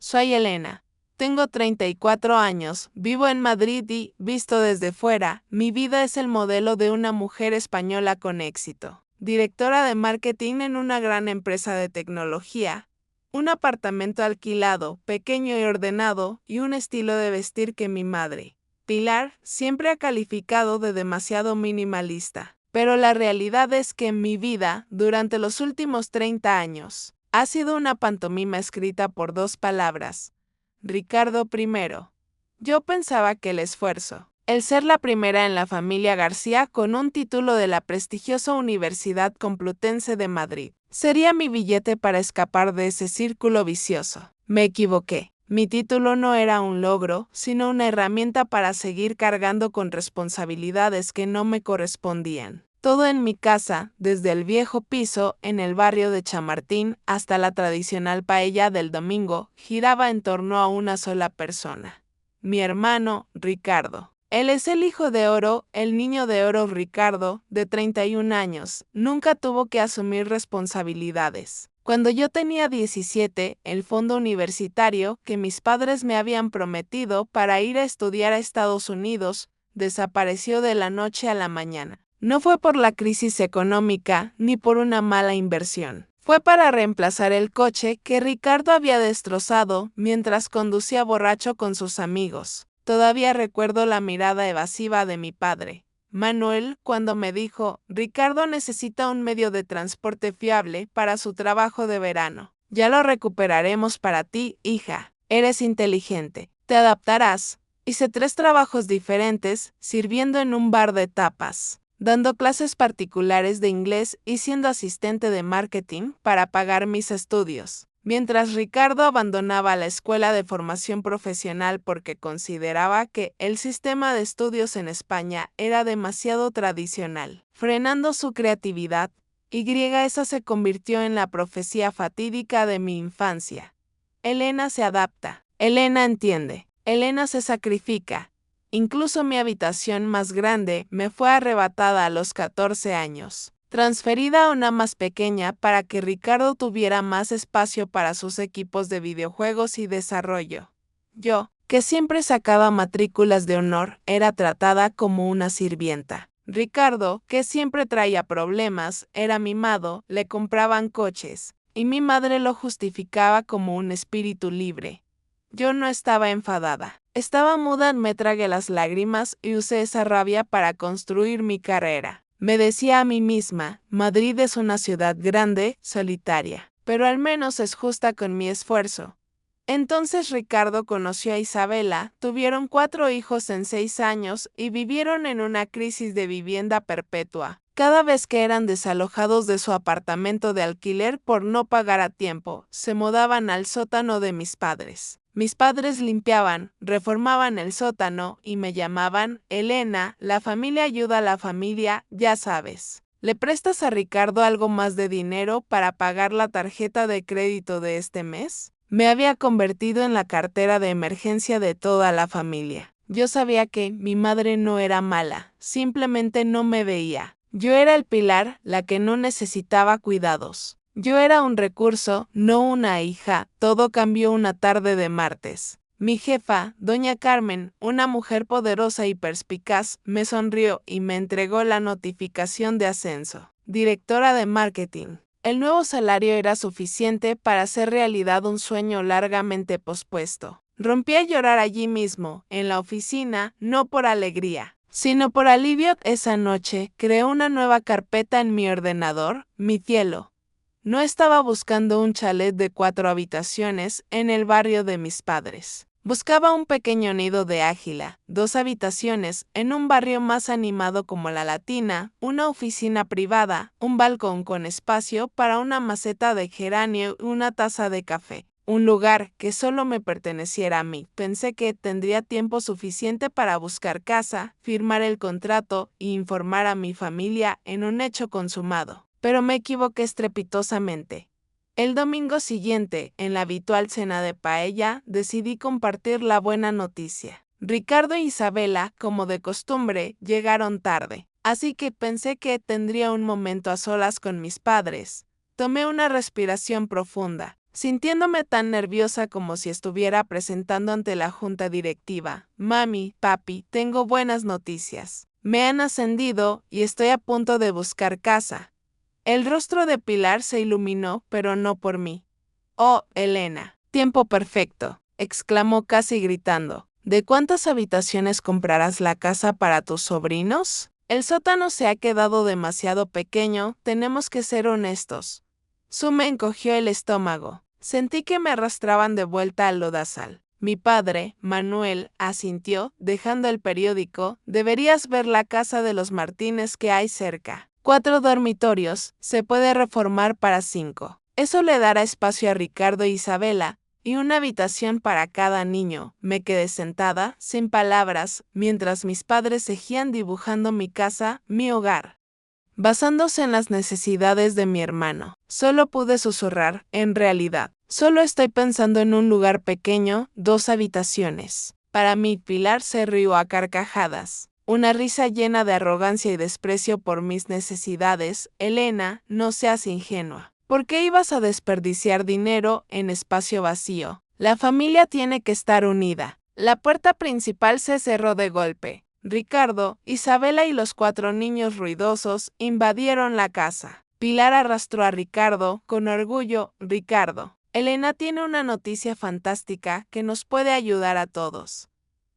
Soy Elena. Tengo 34 años, vivo en Madrid y, visto desde fuera, mi vida es el modelo de una mujer española con éxito. Directora de marketing en una gran empresa de tecnología, un apartamento alquilado, pequeño y ordenado, y un estilo de vestir que mi madre, Pilar, siempre ha calificado de demasiado minimalista. Pero la realidad es que mi vida, durante los últimos 30 años, ha sido una pantomima escrita por dos palabras. Ricardo I. Yo pensaba que el esfuerzo, el ser la primera en la familia García con un título de la prestigiosa Universidad Complutense de Madrid, sería mi billete para escapar de ese círculo vicioso. Me equivoqué. Mi título no era un logro, sino una herramienta para seguir cargando con responsabilidades que no me correspondían. Todo en mi casa, desde el viejo piso en el barrio de Chamartín hasta la tradicional paella del domingo, giraba en torno a una sola persona. Mi hermano, Ricardo. Él es el hijo de oro, el niño de oro Ricardo, de 31 años. Nunca tuvo que asumir responsabilidades. Cuando yo tenía 17, el fondo universitario que mis padres me habían prometido para ir a estudiar a Estados Unidos desapareció de la noche a la mañana. No fue por la crisis económica ni por una mala inversión. Fue para reemplazar el coche que Ricardo había destrozado mientras conducía borracho con sus amigos. Todavía recuerdo la mirada evasiva de mi padre, Manuel, cuando me dijo: Ricardo necesita un medio de transporte fiable para su trabajo de verano. Ya lo recuperaremos para ti, hija. Eres inteligente. Te adaptarás. Hice 3 trabajos diferentes, sirviendo en un bar de tapas, dando clases particulares de inglés y siendo asistente de marketing para pagar mis estudios, mientras Ricardo abandonaba la escuela de formación profesional porque consideraba que el sistema de estudios en España era demasiado tradicional. Frenando su creatividad, esa se convirtió en la profecía fatídica de mi infancia. Elena se adapta, Elena entiende, Elena se sacrifica. Incluso mi habitación más grande me fue arrebatada a los 14 años, transferida a una más pequeña para que Ricardo tuviera más espacio para sus equipos de videojuegos y desarrollo. Yo, que siempre sacaba matrículas de honor, era tratada como una sirvienta. Ricardo, que siempre traía problemas, era mimado, le compraban coches, y mi madre lo justificaba como un espíritu libre. Yo no estaba enfadada. Estaba muda, me tragué las lágrimas y usé esa rabia para construir mi carrera. Me decía a mí misma, Madrid es una ciudad grande, solitaria, pero al menos es justa con mi esfuerzo. Entonces Ricardo conoció a Isabela, tuvieron 4 hijos en 6 años y vivieron en una crisis de vivienda perpetua. Cada vez que eran desalojados de su apartamento de alquiler por no pagar a tiempo, se mudaban al sótano de mis padres. Mis padres limpiaban, reformaban el sótano y me llamaban Elena, la familia ayuda a la familia, ya sabes. ¿Le prestas a Ricardo algo más de dinero para pagar la tarjeta de crédito de este mes? Me había convertido en la cartera de emergencia de toda la familia. Yo sabía que mi madre no era mala, simplemente no me veía. Yo era el pilar, la que no necesitaba cuidados. Yo era un recurso, no una hija. Todo cambió una tarde de martes. Mi jefa, doña Carmen, una mujer poderosa y perspicaz, me sonrió y me entregó la notificación de ascenso. Directora de marketing. El nuevo salario era suficiente para hacer realidad un sueño largamente pospuesto. Rompí a llorar allí mismo, en la oficina, no por alegría, sino por alivio. Esa noche, creé una nueva carpeta en mi ordenador, mi cielo. No estaba buscando un chalet de 4 habitaciones en el barrio de mis padres. Buscaba un pequeño nido de águila, 2 habitaciones, en un barrio más animado como La Latina, una oficina privada, un balcón con espacio para una maceta de geranio y una taza de café. Un lugar que solo me perteneciera a mí. Pensé que tendría tiempo suficiente para buscar casa, firmar el contrato e informar a mi familia en un hecho consumado. Pero me equivoqué estrepitosamente. El domingo siguiente, en la habitual cena de paella, decidí compartir la buena noticia. Ricardo e Isabela, como de costumbre, llegaron tarde, así que pensé que tendría un momento a solas con mis padres. Tomé una respiración profunda. sintiéndome tan nerviosa como si estuviera presentando ante la junta directiva. Mami, papi, tengo buenas noticias. Me han ascendido y estoy a punto de buscar casa. El rostro de Pilar se iluminó, pero no por mí. Oh, Elena, tiempo perfecto, exclamó casi gritando. ¿De cuántas habitaciones comprarás la casa para tus sobrinos? El sótano se ha quedado demasiado pequeño, tenemos que ser honestos. Su me encogió el estómago. Sentí que me arrastraban de vuelta al lodazal. Mi padre, Manuel, asintió, dejando el periódico. Deberías ver la casa de los Martínez que hay cerca. 4 dormitorios, se puede reformar para 5. Eso le dará espacio a Ricardo e Isabela, y una habitación para cada niño. Me quedé sentada, sin palabras, mientras mis padres seguían dibujando mi casa, mi hogar. Basándose en las necesidades de mi hermano, solo pude susurrar, en realidad, solo estoy pensando en un lugar pequeño, 2 habitaciones. Para mí, Pilar se rió a carcajadas. Una risa llena de arrogancia y desprecio por mis necesidades. Elena, no seas ingenua. ¿Por qué ibas a desperdiciar dinero en espacio vacío? La familia tiene que estar unida. La puerta principal se cerró de golpe. Ricardo, Isabela y los 4 niños ruidosos invadieron la casa. Pilar arrastró a Ricardo, con orgullo. Ricardo, Elena tiene una noticia fantástica que nos puede ayudar a todos.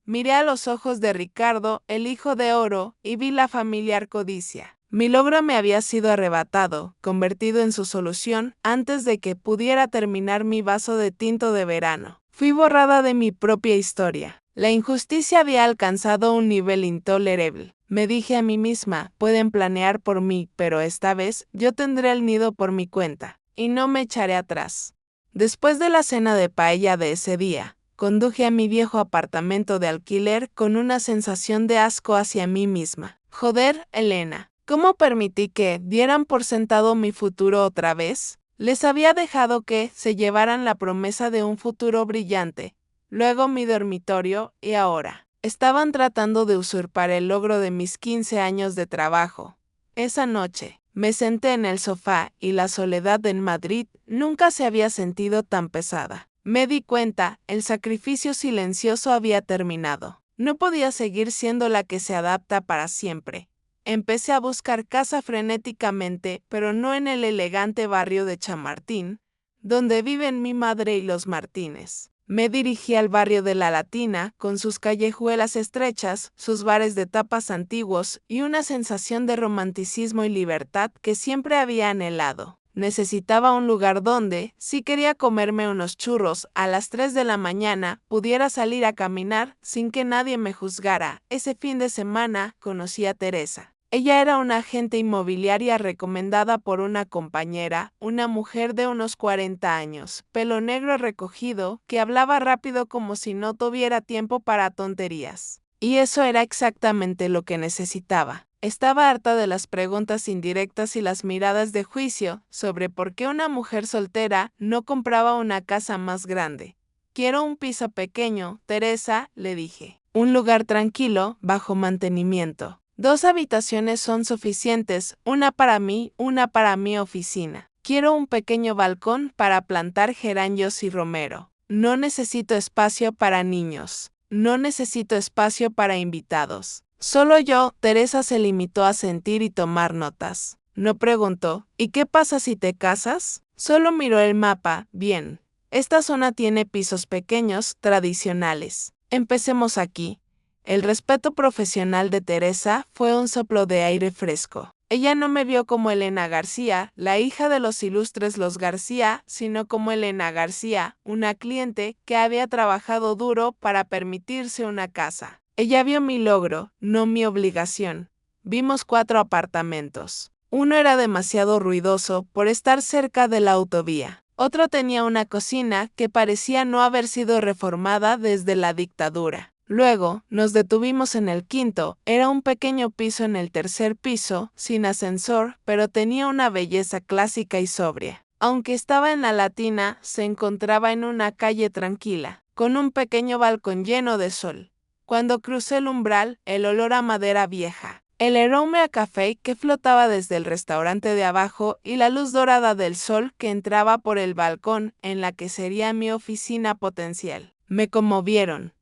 Miré a los ojos de Ricardo, el hijo de oro, y vi la familiar codicia. Mi logro me había sido arrebatado, convertido en su solución, antes de que pudiera terminar mi vaso de tinto de verano. Fui borrada de mi propia historia. La injusticia había alcanzado un nivel intolerable. Me dije a mí misma, pueden planear por mí, pero esta vez yo tendré el nido por mi cuenta, y no me echaré atrás. Después de la cena de paella de ese día, conduje a mi viejo apartamento de alquiler con una sensación de asco hacia mí misma. Joder, Elena, ¿cómo permití que dieran por sentado mi futuro otra vez? Les había dejado que se llevaran la promesa de un futuro brillante, luego mi dormitorio y ahora. Estaban tratando de usurpar el logro de mis 15 años de trabajo. Esa noche, me senté en el sofá y la soledad en Madrid nunca se había sentido tan pesada. Me di cuenta, el sacrificio silencioso había terminado. No podía seguir siendo la que se adapta para siempre. Empecé a buscar casa frenéticamente, pero no en el elegante barrio de Chamartín, donde viven mi madre y los Martínez. Me dirigí al barrio de La Latina, con sus callejuelas estrechas, sus bares de tapas antiguos y una sensación de romanticismo y libertad que siempre había anhelado. Necesitaba un lugar donde, si quería comerme unos churros a las 3 de la mañana, pudiera salir a caminar sin que nadie me juzgara. Ese fin de semana conocí a Teresa. Ella era una agente inmobiliaria recomendada por una compañera, una mujer de unos 40 años, pelo negro recogido, que hablaba rápido como si no tuviera tiempo para tonterías. Y eso era exactamente lo que necesitaba. Estaba harta de las preguntas indirectas y las miradas de juicio sobre por qué una mujer soltera no compraba una casa más grande. Quiero un piso pequeño, Teresa, le dije. Un lugar tranquilo, bajo mantenimiento. 2 habitaciones son suficientes, una para mí, una para mi oficina. Quiero un pequeño balcón para plantar geranios y romero. No necesito espacio para niños. No necesito espacio para invitados. Solo yo. Teresa se limitó a sentir y tomar notas. No preguntó, ¿y qué pasa si te casas? Solo miró el mapa. Bien. Esta zona tiene pisos pequeños, tradicionales. Empecemos aquí. El respeto profesional de Teresa fue un soplo de aire fresco. Ella no me vio como Elena García, la hija de los ilustres los García, sino como Elena García, una cliente que había trabajado duro para permitirse una casa. Ella vio mi logro, no mi obligación. Vimos 4 apartamentos. Uno era demasiado ruidoso por estar cerca de la autovía. Otro tenía una cocina que parecía no haber sido reformada desde la dictadura. Luego, nos detuvimos en el 5., era un pequeño piso en el 3er piso, sin ascensor, pero tenía una belleza clásica y sobria. Aunque estaba en La Latina, se encontraba en una calle tranquila, con un pequeño balcón lleno de sol. Cuando crucé el umbral, el olor a madera vieja, El aroma a café que flotaba desde el restaurante de abajo y la luz dorada del sol que entraba por el balcón en la que sería mi oficina potencial me conmovieron.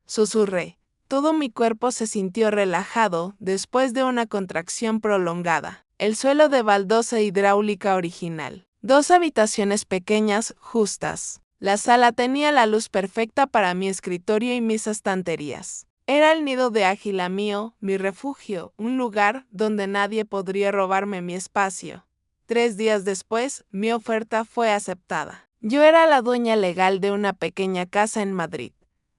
Susurré. Todo mi cuerpo se sintió relajado después de una contracción prolongada. El suelo de baldosa hidráulica original. 2 habitaciones pequeñas, justas. La sala tenía la luz perfecta para mi escritorio y mis estanterías. Era el nido de águila mío, mi refugio, un lugar donde nadie podría robarme mi espacio. 3 días después, mi oferta fue aceptada. Yo era la dueña legal de una pequeña casa en Madrid,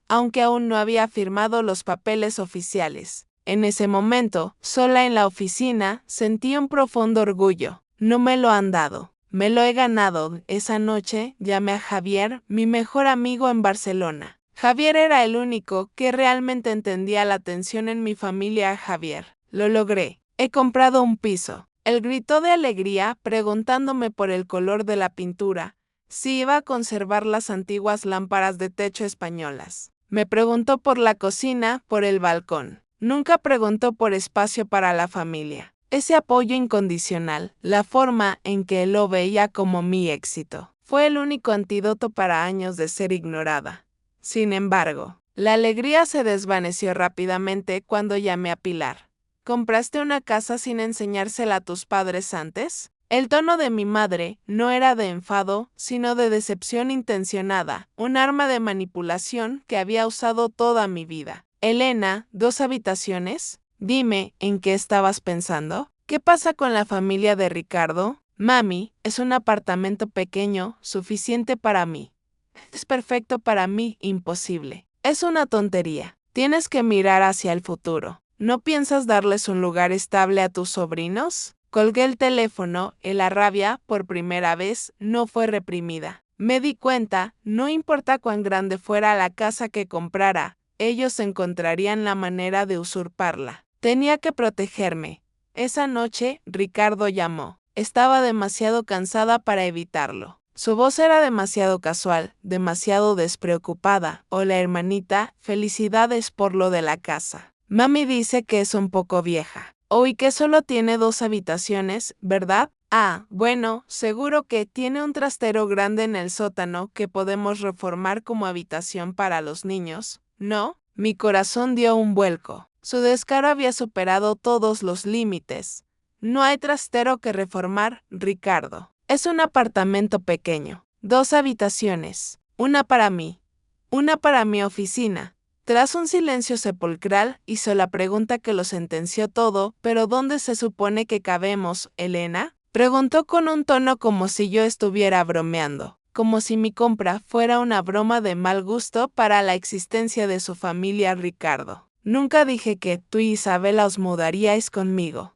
aunque aún no había firmado los papeles oficiales. En ese momento, sola en la oficina, sentí un profundo orgullo. No me lo han dado. Me lo he ganado. Esa noche llamé a Javier, mi mejor amigo en Barcelona. Javier era el único que realmente entendía la tensión en mi familia. Javier, lo logré. He comprado un piso. Él gritó de alegría preguntándome por el color de la pintura, si iba a conservar las antiguas lámparas de techo españolas. Me preguntó por la cocina, por el balcón. Nunca preguntó por espacio para la familia. Ese apoyo incondicional, la forma en que él lo veía como mi éxito, fue el único antídoto para años de ser ignorada. Sin embargo, la alegría se desvaneció rápidamente cuando llamé a Pilar. ¿Compraste una casa sin enseñársela a tus padres antes? El tono de mi madre no era de enfado, sino de decepción intencionada, un arma de manipulación que había usado toda mi vida. Elena, 2 habitaciones. Dime, ¿en qué estabas pensando? ¿Qué pasa con la familia de Ricardo? Mami, es un apartamento pequeño, suficiente para mí. Es perfecto para mí, imposible. Es una tontería. Tienes que mirar hacia el futuro. ¿No piensas darles un lugar estable a tus sobrinos? Colgué el teléfono y la rabia, por primera vez, no fue reprimida. Me di cuenta, no importa cuán grande fuera la casa que comprara, ellos encontrarían la manera de usurparla. Tenía que protegerme. Esa noche, Ricardo llamó. Estaba demasiado cansada para evitarlo. Su voz era demasiado casual, demasiado despreocupada. Hola hermanita, felicidades por lo de la casa. Mami dice que es un poco vieja. Y que solo tiene 2 habitaciones, ¿verdad? Ah, bueno, seguro que tiene un trastero grande en el sótano que podemos reformar como habitación para los niños, ¿no? Mi corazón dio un vuelco. Su descaro había superado todos los límites. No hay trastero que reformar, Ricardo. Es un apartamento pequeño, 2 habitaciones, una para mí, una para mi oficina. Tras un silencio sepulcral, hizo la pregunta que lo sentenció todo, ¿pero dónde se supone que cabemos, Elena? Preguntó con un tono como si yo estuviera bromeando, como si mi compra fuera una broma de mal gusto para la existencia de su familia. Ricardo. Nunca dije que tú y Isabela os mudaríais conmigo.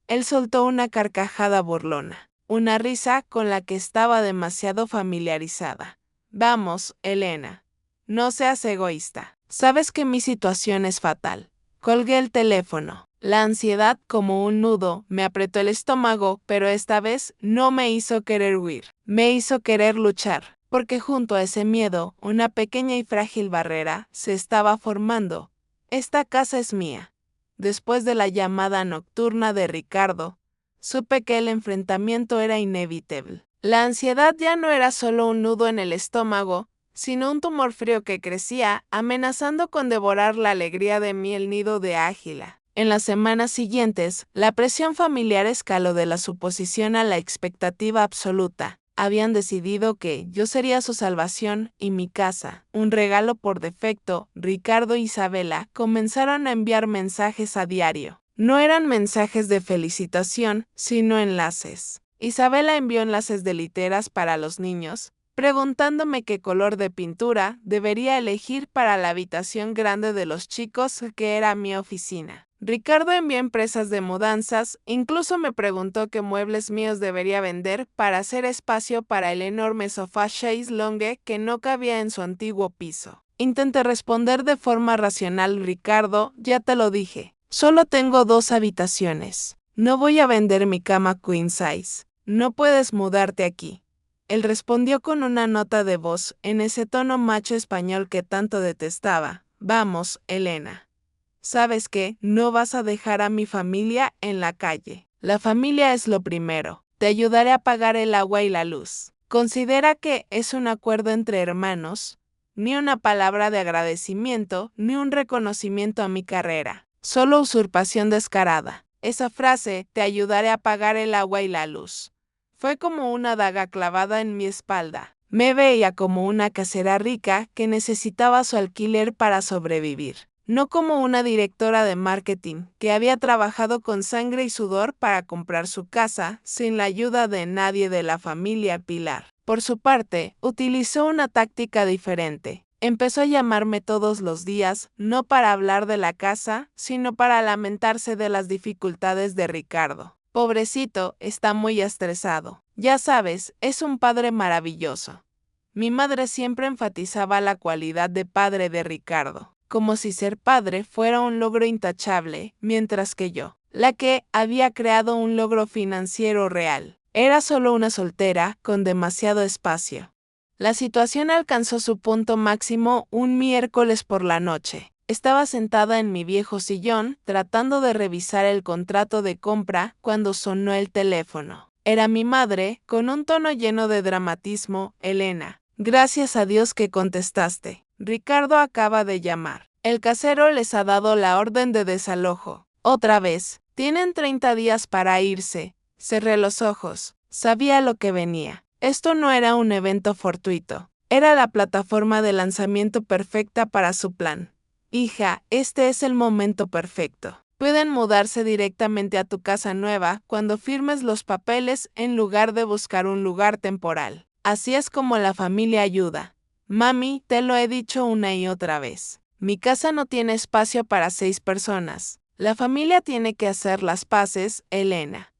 Él soltó una carcajada burlona. Una risa con la que estaba demasiado familiarizada. Vamos, Elena. No seas egoísta. Sabes que mi situación es fatal. Colgué el teléfono. La ansiedad, como un nudo, me apretó el estómago, pero esta vez no me hizo querer huir. Me hizo querer luchar, porque junto a ese miedo, una pequeña y frágil barrera se estaba formando. Esta casa es mía. Después de la llamada nocturna de Ricardo, supe que el enfrentamiento era inevitable. La ansiedad ya no era solo un nudo en el estómago, sino un tumor frío que crecía, amenazando con devorar la alegría de mi el nido de águila. En las semanas siguientes, la presión familiar escaló de la suposición a la expectativa absoluta. Habían decidido que yo sería su salvación y mi casa, un regalo por defecto. Ricardo e Isabela comenzaron a enviar mensajes a diario. No eran mensajes de felicitación, sino enlaces. Isabela envió enlaces de literas para los niños, preguntándome qué color de pintura debería elegir para la habitación grande de los chicos, que era mi oficina. Ricardo envió empresas de mudanzas, incluso me preguntó qué muebles míos debería vender para hacer espacio para el enorme sofá chaise longue que no cabía en su antiguo piso. Intenté responder de forma racional. Ricardo, ya te lo dije. Solo tengo 2 habitaciones. No voy a vender mi cama queen size. No puedes mudarte aquí. Él respondió con una nota de voz en ese tono macho español que tanto detestaba. Vamos, Elena. ¿sabes qué? No vas a dejar a mi familia en la calle. La familia es lo primero. Te ayudaré a pagar el agua y la luz. Considera que es un acuerdo entre hermanos, ni una palabra de agradecimiento, ni un reconocimiento a mi carrera. Solo usurpación descarada. Esa frase, te ayudaré a pagar el agua y la luz, fue como una daga clavada en mi espalda. Me veía como una casera rica que necesitaba su alquiler para sobrevivir, no como una directora de marketing que había trabajado con sangre y sudor para comprar su casa sin la ayuda de nadie de la familia Pilar. Por su parte, utilizó una táctica diferente. Empezó a llamarme todos los días, no para hablar de la casa, sino para lamentarse de las dificultades de Ricardo. Pobrecito, está muy estresado. Ya sabes, es un padre maravilloso. Mi madre siempre enfatizaba la cualidad de padre de Ricardo, como si ser padre fuera un logro intachable, mientras que yo, la que había creado un logro financiero real, era solo una soltera con demasiado espacio. La situación alcanzó su punto máximo un miércoles por la noche. Estaba sentada en mi viejo sillón, tratando de revisar el contrato de compra cuando sonó el teléfono. Era mi madre, con un tono lleno de dramatismo. Elena, gracias a Dios que contestaste. Ricardo acaba de llamar. El casero les ha dado la orden de desalojo. Otra vez, tienen 30 días para irse. Cerré los ojos. Sabía lo que venía. Esto no era un evento fortuito. Era la plataforma de lanzamiento perfecta para su plan. Hija, este es el momento perfecto. Pueden mudarse directamente a tu casa nueva cuando firmes los papeles en lugar de buscar un lugar temporal. Así es como la familia ayuda. Mami, te lo he dicho una y otra vez. Mi casa no tiene espacio para 6 personas. La familia tiene que hacer las paces, Elena.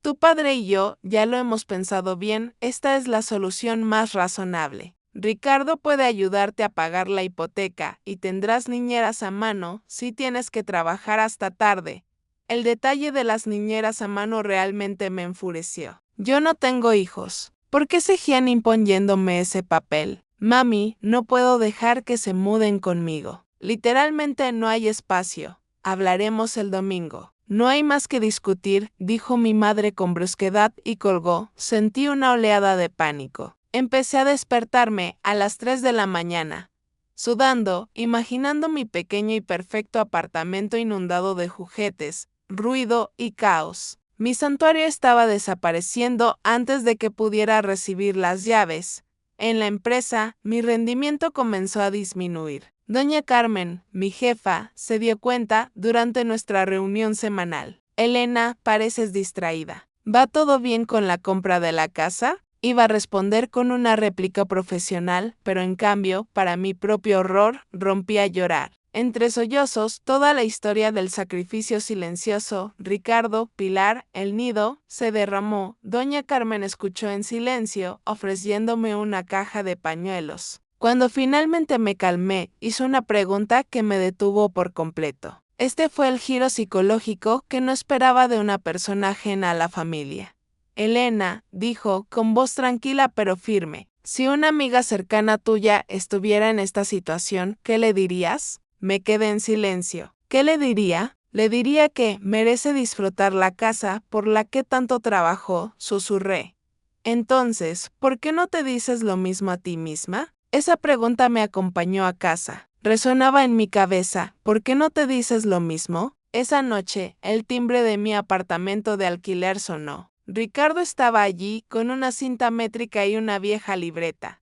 Tu padre y yo ya lo hemos pensado bien, esta es la solución más razonable. Ricardo puede ayudarte a pagar la hipoteca y tendrás niñeras a mano si tienes que trabajar hasta tarde. El detalle de las niñeras a mano realmente me enfureció. Yo no tengo hijos. ¿Por qué seguían imponiéndome ese papel? Mami, no puedo dejar que se muden conmigo. Literalmente no hay espacio. Hablaremos el domingo. No hay más que discutir, dijo mi madre con brusquedad y colgó. Sentí una oleada de pánico. Empecé a despertarme a las 3 de la mañana, sudando, imaginando mi pequeño y perfecto apartamento inundado de juguetes, ruido y caos. Mi santuario estaba desapareciendo antes de que pudiera recibir las llaves. En la empresa, mi rendimiento comenzó a disminuir. Doña Carmen, mi jefa, se dio cuenta durante nuestra reunión semanal. Elena, pareces distraída. ¿Va todo bien con la compra de la casa? Iba a responder con una réplica profesional, pero en cambio, para mi propio horror, rompí a llorar. Entre sollozos, toda la historia del sacrificio silencioso, Ricardo, Pilar, el nido, se derramó. Doña Carmen escuchó en silencio, ofreciéndome una caja de pañuelos. Cuando finalmente me calmé, hizo una pregunta que me detuvo por completo. Este fue el giro psicológico que no esperaba de una persona ajena a la familia. Elena, dijo, con voz tranquila pero firme, si una amiga cercana tuya estuviera en esta situación, ¿qué le dirías? Me quedé en silencio. ¿Qué le diría? Le diría que merece disfrutar la casa por la que tanto trabajó, susurré. Entonces, ¿por qué no te dices lo mismo a ti misma? Esa pregunta me acompañó a casa. Resonaba en mi cabeza. ¿Por qué no te dices lo mismo? Esa noche, el timbre de mi apartamento de alquiler sonó. Ricardo estaba allí con una cinta métrica y una vieja libreta.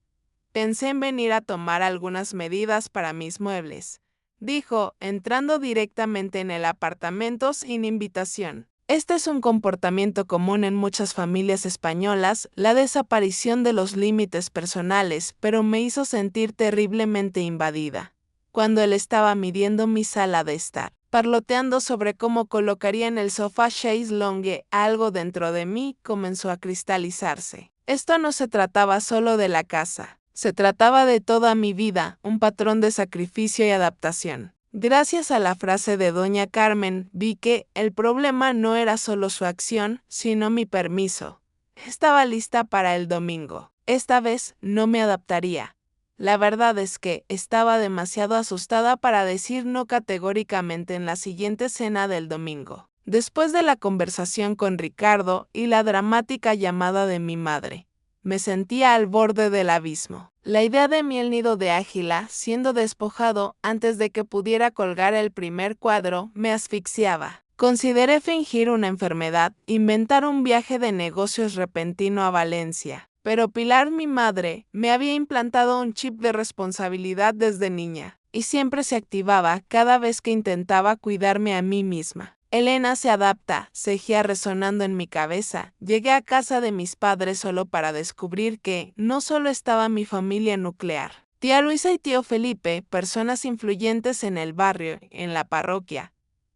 Pensé en venir a tomar algunas medidas para mis muebles, dijo, entrando directamente en el apartamento sin invitación. Este es un comportamiento común en muchas familias españolas, la desaparición de los límites personales, pero me hizo sentir terriblemente invadida. Cuando él estaba midiendo mi sala de estar, parloteando sobre cómo colocaría en el sofá chaise longue, algo dentro de mí comenzó a cristalizarse. Esto no se trataba solo de la casa, se trataba de toda mi vida, un patrón de sacrificio y adaptación. Gracias a la frase de Doña Carmen, vi que el problema no era solo su acción, sino mi permiso. Estaba lista para el domingo. Esta vez no me adaptaría. La verdad es que estaba demasiado asustada para decir no categóricamente en la siguiente cena del domingo. Después de la conversación con Ricardo y la dramática llamada de mi madre, me sentía al borde del abismo. La idea de mi el nido de Águila siendo despojado antes de que pudiera colgar el primer cuadro me asfixiaba. Consideré fingir una enfermedad, inventar un viaje de negocios repentino a Valencia. Pero Pilar, mi madre, me había implantado un chip de responsabilidad desde niña, y siempre se activaba cada vez que intentaba cuidarme a mí misma. Elena se adapta, seguía resonando en mi cabeza. Llegué a casa de mis padres solo para descubrir que no solo estaba mi familia nuclear. Tía Luisa y tío Felipe, personas influyentes en el barrio, en la parroquia,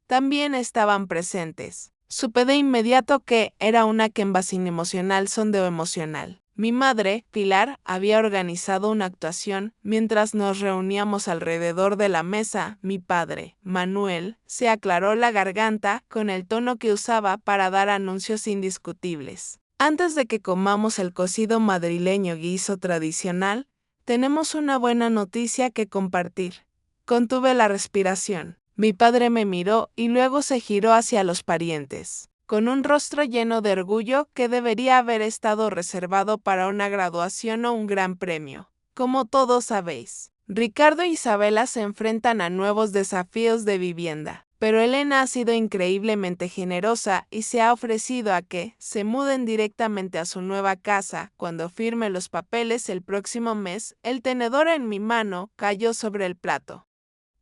también estaban presentes. Supe de inmediato que era una quembasin emocional sondeo emocional. Mi madre, Pilar, había organizado una actuación. Mientras nos reuníamos alrededor de la mesa, mi padre, Manuel, se aclaró la garganta con el tono que usaba para dar anuncios indiscutibles. Antes de que comamos el cocido madrileño guiso tradicional, tenemos una buena noticia que compartir. Contuve la respiración. Mi padre me miró y luego se giró hacia los parientes, con un rostro lleno de orgullo que debería haber estado reservado para una graduación o un gran premio. Como todos sabéis, Ricardo e Isabela se enfrentan a nuevos desafíos de vivienda, pero Elena ha sido increíblemente generosa y se ha ofrecido a que se muden directamente a su nueva casa cuando firme los papeles el próximo mes. El tenedor en mi mano cayó sobre el plato,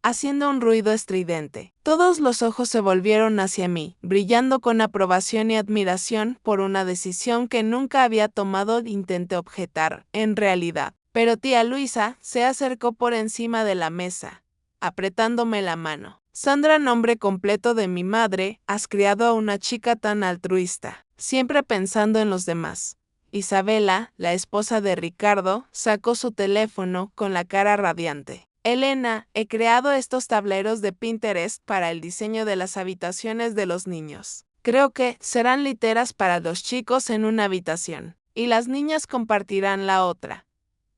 haciendo un ruido estridente. Todos los ojos se volvieron hacia mí, brillando con aprobación y admiración por una decisión que nunca había tomado. Intenté objetar, en realidad. Pero tía Luisa se acercó por encima de la mesa, apretándome la mano. Sandra, nombre completo de mi madre, has criado a una chica tan altruista, siempre pensando en los demás. Isabela, la esposa de Ricardo, sacó su teléfono con la cara radiante. Elena, he creado estos tableros de Pinterest para el diseño de las habitaciones de los niños. Creo que serán literas para los chicos en una habitación, y las niñas compartirán la otra.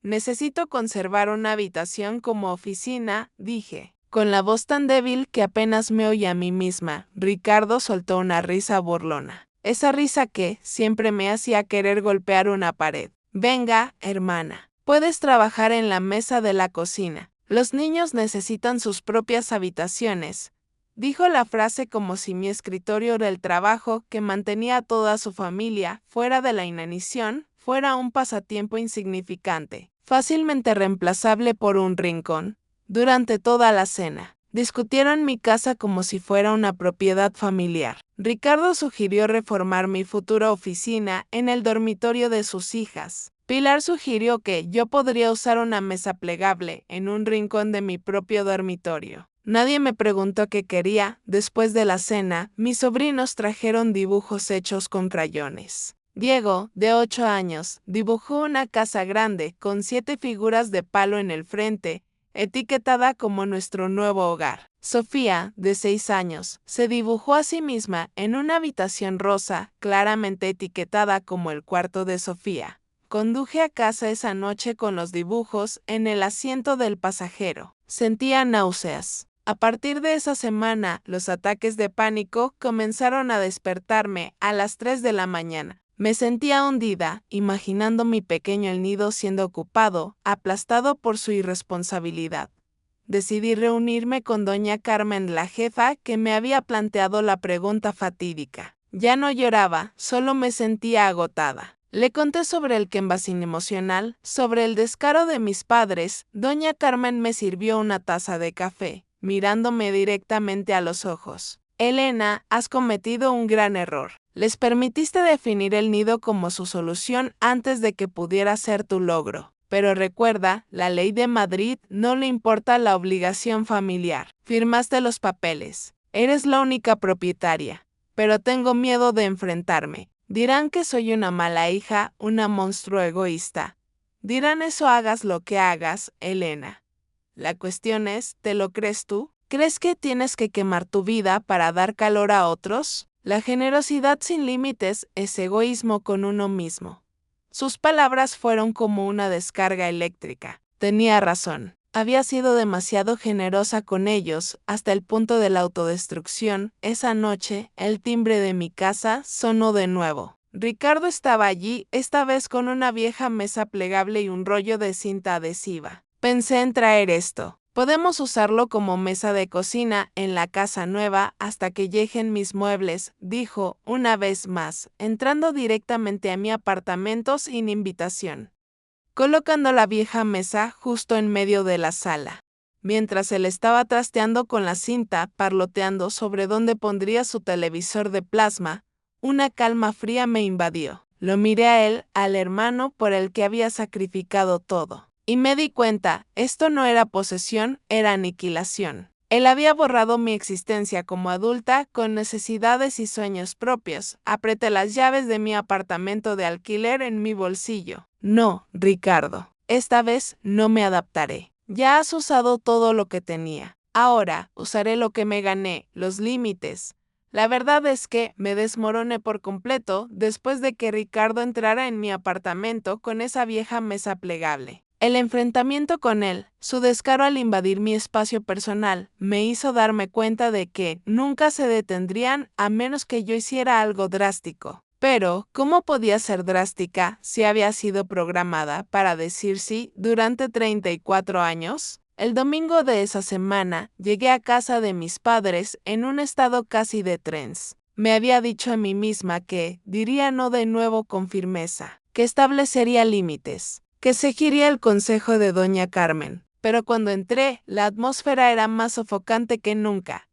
Necesito conservar una habitación como oficina, dije, con la voz tan débil que apenas me oía a mí misma. Ricardo soltó una risa burlona. Esa risa que siempre me hacía querer golpear una pared. Venga, hermana, puedes trabajar en la mesa de la cocina. Los niños necesitan sus propias habitaciones. Dijo la frase como si mi escritorio del trabajo, que mantenía a toda su familia fuera de la inanición, fuera un pasatiempo insignificante, fácilmente reemplazable por un rincón. Durante toda la cena, discutieron mi casa como si fuera una propiedad familiar. Ricardo sugirió reformar mi futura oficina en el dormitorio de sus hijas. Pilar sugirió que yo podría usar una mesa plegable en un rincón de mi propio dormitorio. Nadie me preguntó qué quería. Después de la cena, mis sobrinos trajeron dibujos hechos con crayones. Diego, de 8 años, dibujó una casa grande con 7 figuras de palo en el frente, etiquetada como nuestro nuevo hogar. Sofía, de 6 años, se dibujó a sí misma en una habitación rosa, claramente etiquetada como el cuarto de Sofía. Conduje a casa esa noche con los dibujos en el asiento del pasajero. Sentía náuseas. A partir de esa semana, los ataques de pánico comenzaron a despertarme a las 3 de la mañana. Me sentía hundida, imaginando mi pequeño el nido siendo ocupado, aplastado por su irresponsabilidad. Decidí reunirme con doña Carmen, la jefa, que me había planteado la pregunta fatídica. Ya no lloraba, solo me sentía agotada. Le conté sobre el quembasin emocional, sobre el descaro de mis padres. Doña Carmen me sirvió una taza de café, mirándome directamente a los ojos. Elena, has cometido un gran error. Les permitiste definir el nido como su solución antes de que pudiera ser tu logro. Pero recuerda, la ley de Madrid no le importa la obligación familiar. Firmaste los papeles. Eres la única propietaria. Pero tengo miedo de enfrentarme. Dirán que soy una mala hija, una monstruo egoísta. Dirán eso hagas lo que hagas, Elena. La cuestión es, ¿te lo crees tú? ¿Crees que tienes que quemar tu vida para dar calor a otros? La generosidad sin límites es egoísmo con uno mismo. Sus palabras fueron como una descarga eléctrica. Tenía razón. Había sido demasiado generosa con ellos, hasta el punto de la autodestrucción. Esa noche, el timbre de mi casa sonó de nuevo. Ricardo estaba allí, esta vez con una vieja mesa plegable y un rollo de cinta adhesiva. Pensé en traer esto. Podemos usarlo como mesa de cocina en la casa nueva hasta que lleguen mis muebles, dijo una vez más, entrando directamente a mi apartamento sin invitación, colocando la vieja mesa justo en medio de la sala. Mientras él estaba trasteando con la cinta, parloteando sobre dónde pondría su televisor de plasma, una calma fría me invadió. Lo miré a él, al hermano por el que había sacrificado todo. Y me di cuenta, esto no era posesión, era aniquilación. Él había borrado mi existencia como adulta con necesidades y sueños propios. Apreté las llaves de mi apartamento de alquiler en mi bolsillo. No, Ricardo, esta vez no me adaptaré. Ya has usado todo lo que tenía. Ahora usaré lo que me gané, los límites. La verdad es que me desmoroné por completo después de que Ricardo entrara en mi apartamento con esa vieja mesa plegable. El enfrentamiento con él, su descaro al invadir mi espacio personal, me hizo darme cuenta de que nunca se detendrían a menos que yo hiciera algo drástico. Pero, ¿cómo podía ser drástica si había sido programada para decir sí durante 34 años? El domingo de esa semana, llegué a casa de mis padres en un estado casi de trance. Me había dicho a mí misma que diría no de nuevo con firmeza, que establecería límites, que seguiría el consejo de doña Carmen. Pero cuando entré, la atmósfera era más sofocante que nunca.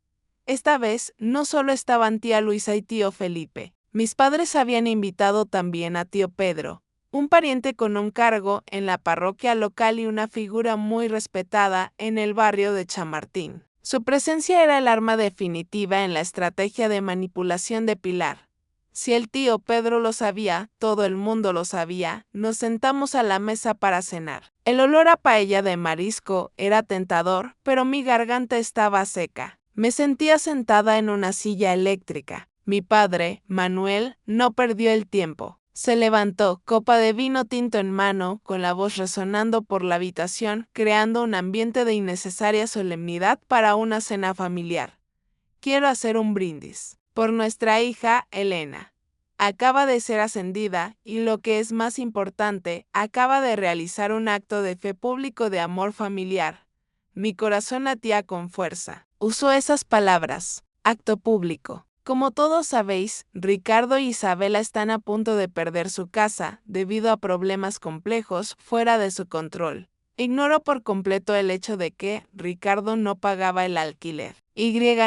Esta vez, no solo estaban tía Luisa y tío Felipe. Mis padres habían invitado también a tío Pedro, un pariente con un cargo en la parroquia local y una figura muy respetada en el barrio de Chamartín. Su presencia era el arma definitiva en la estrategia de manipulación de Pilar. Si el tío Pedro lo sabía, todo el mundo lo sabía, nos sentamos a la mesa para cenar. El olor a paella de marisco era tentador, pero mi garganta estaba seca. Me sentía sentada en una silla eléctrica. Mi padre, Manuel, no perdió el tiempo. Se levantó, copa de vino tinto en mano, con la voz resonando por la habitación, creando un ambiente de innecesaria solemnidad para una cena familiar. Quiero hacer un brindis por nuestra hija, Elena. Acaba de ser ascendida y, lo que es más importante, acaba de realizar un acto de fe público de amor familiar. Mi corazón latía con fuerza. Usó esas palabras, acto público. Como todos sabéis, Ricardo y Isabela están a punto de perder su casa debido a problemas complejos fuera de su control. Ignoro por completo el hecho de que Ricardo no pagaba el alquiler.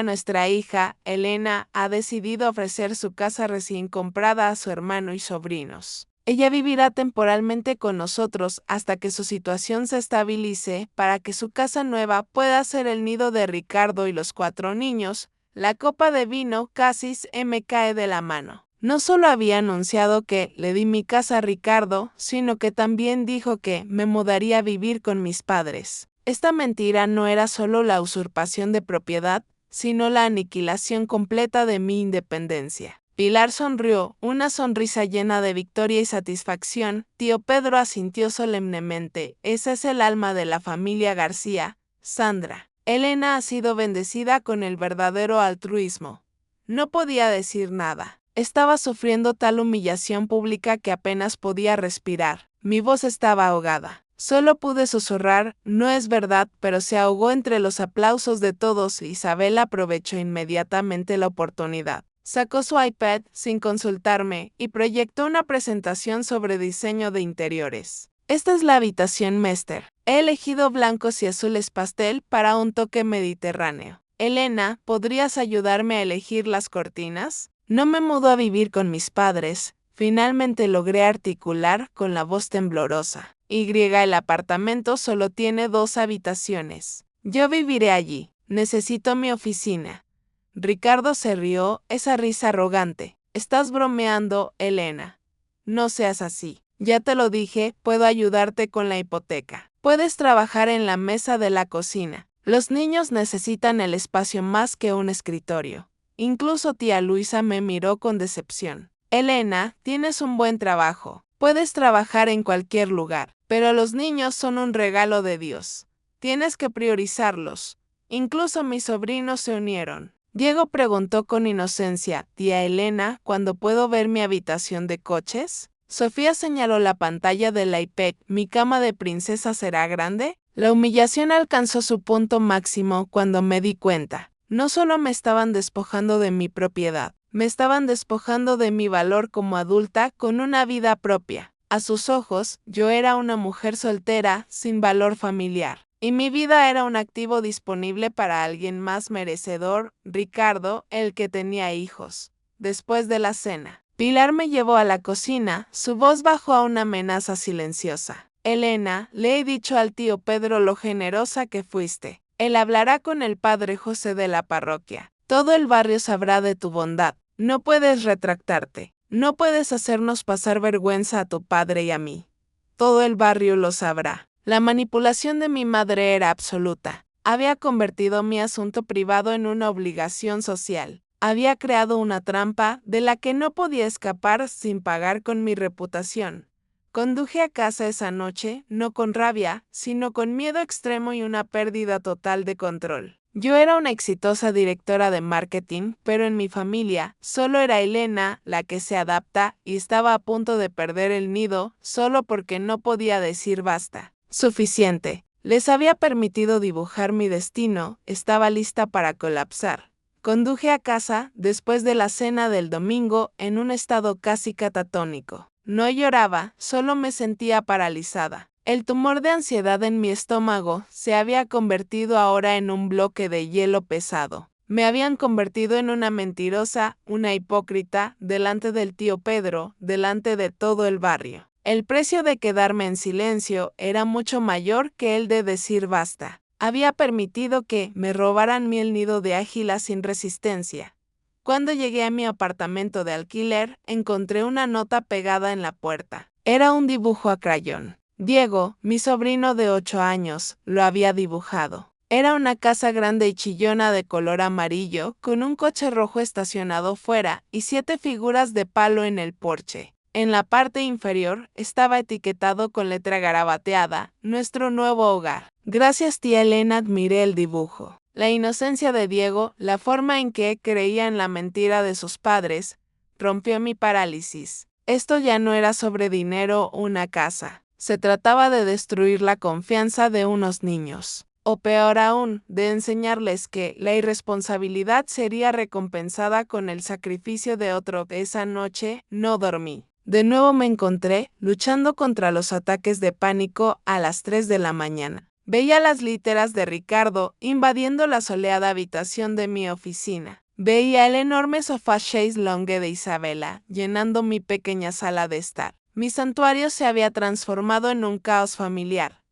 Nuestra hija, Elena, ha decidido ofrecer su casa recién comprada a su hermano y sobrinos. Ella vivirá temporalmente con nosotros hasta que su situación se estabilice para que su casa nueva pueda ser el nido de Ricardo y los 4 niños. La copa de vino casi me cae de la mano. No solo había anunciado que le di mi casa a Ricardo, sino que también dijo que me mudaría a vivir con mis padres. Esta mentira no era solo la usurpación de propiedad, sino la aniquilación completa de mi independencia. Pilar sonrió, una sonrisa llena de victoria y satisfacción. Tío Pedro asintió solemnemente. Esa es el alma de la familia García, Sandra. Elena ha sido bendecida con el verdadero altruismo. No podía decir nada. Estaba sufriendo tal humillación pública que apenas podía respirar. Mi voz estaba ahogada. Solo pude susurrar, no es verdad, pero se ahogó entre los aplausos de todos. Isabela aprovechó inmediatamente la oportunidad. Sacó su iPad sin consultarme y proyectó una presentación sobre diseño de interiores. Esta es la habitación Mester. He elegido blancos y azules pastel para un toque mediterráneo. Elena, ¿podrías ayudarme a elegir las cortinas? No me mudo a vivir con mis padres. Finalmente logré articular con la voz temblorosa. El apartamento solo tiene 2 habitaciones. Yo viviré allí. Necesito mi oficina. Ricardo se rió, esa risa arrogante. Estás bromeando, Elena. No seas así. Ya te lo dije, puedo ayudarte con la hipoteca. Puedes trabajar en la mesa de la cocina. Los niños necesitan el espacio más que un escritorio. Incluso tía Luisa me miró con decepción. Elena, tienes un buen trabajo. Puedes trabajar en cualquier lugar. Pero los niños son un regalo de Dios. Tienes que priorizarlos. Incluso mis sobrinos se unieron. Diego preguntó con inocencia, tía Elena, ¿cuándo puedo ver mi habitación de coches? Sofía señaló la pantalla del iPad. ¿Mi cama de princesa será grande? La humillación alcanzó su punto máximo cuando me di cuenta. No solo me estaban despojando de mi propiedad, me estaban despojando de mi valor como adulta con una vida propia. A sus ojos, yo era una mujer soltera, sin valor familiar. Y mi vida era un activo disponible para alguien más merecedor, Ricardo, el que tenía hijos. Después de la cena, Pilar me llevó a la cocina, su voz bajó a una amenaza silenciosa. Elena, le he dicho al tío Pedro lo generosa que fuiste. Él hablará con el padre José de la parroquia. Todo el barrio sabrá de tu bondad. No puedes retractarte. No puedes hacernos pasar vergüenza a tu padre y a mí. Todo el barrio lo sabrá. La manipulación de mi madre era absoluta. Había convertido mi asunto privado en una obligación social. Había creado una trampa de la que no podía escapar sin pagar con mi reputación. Conduje a casa esa noche, no con rabia, sino con miedo extremo y una pérdida total de control. Yo era una exitosa directora de marketing, pero en mi familia solo era Elena la que se adapta y estaba a punto de perder el nido solo porque no podía decir basta. Suficiente. Les había permitido dibujar mi destino, estaba lista para colapsar. Conduje a casa, después de la cena del domingo, en un estado casi catatónico. No lloraba, solo me sentía paralizada. El tumor de ansiedad en mi estómago se había convertido ahora en un bloque de hielo pesado. Me habían convertido en una mentirosa, una hipócrita, delante del tío Pedro, delante de todo el barrio. El precio de quedarme en silencio era mucho mayor que el de decir basta. Había permitido que me robaran el nido de águila sin resistencia. Cuando llegué a mi apartamento de alquiler, encontré una nota pegada en la puerta. Era un dibujo a crayón. Diego, mi sobrino de 8 años, lo había dibujado. Era una casa grande y chillona de color amarillo, con un coche rojo estacionado fuera y 7 figuras de palo en el porche. En la parte inferior estaba etiquetado con letra garabateada, nuestro nuevo hogar. Gracias, tía Elena, admiré el dibujo. La inocencia de Diego, la forma en que creía en la mentira de sus padres, rompió mi parálisis. Esto ya no era sobre dinero o una casa. Se trataba de destruir la confianza de unos niños. O peor aún, de enseñarles que la irresponsabilidad sería recompensada con el sacrificio de otro. Esa noche no dormí. De nuevo me encontré luchando contra los ataques de pánico a las 3 de la mañana. Veía las literas de Ricardo invadiendo la soleada habitación de mi oficina. Veía el enorme sofá chaise longue de Isabela llenando mi pequeña sala de estar. Mi santuario se había transformado en un caos familiar.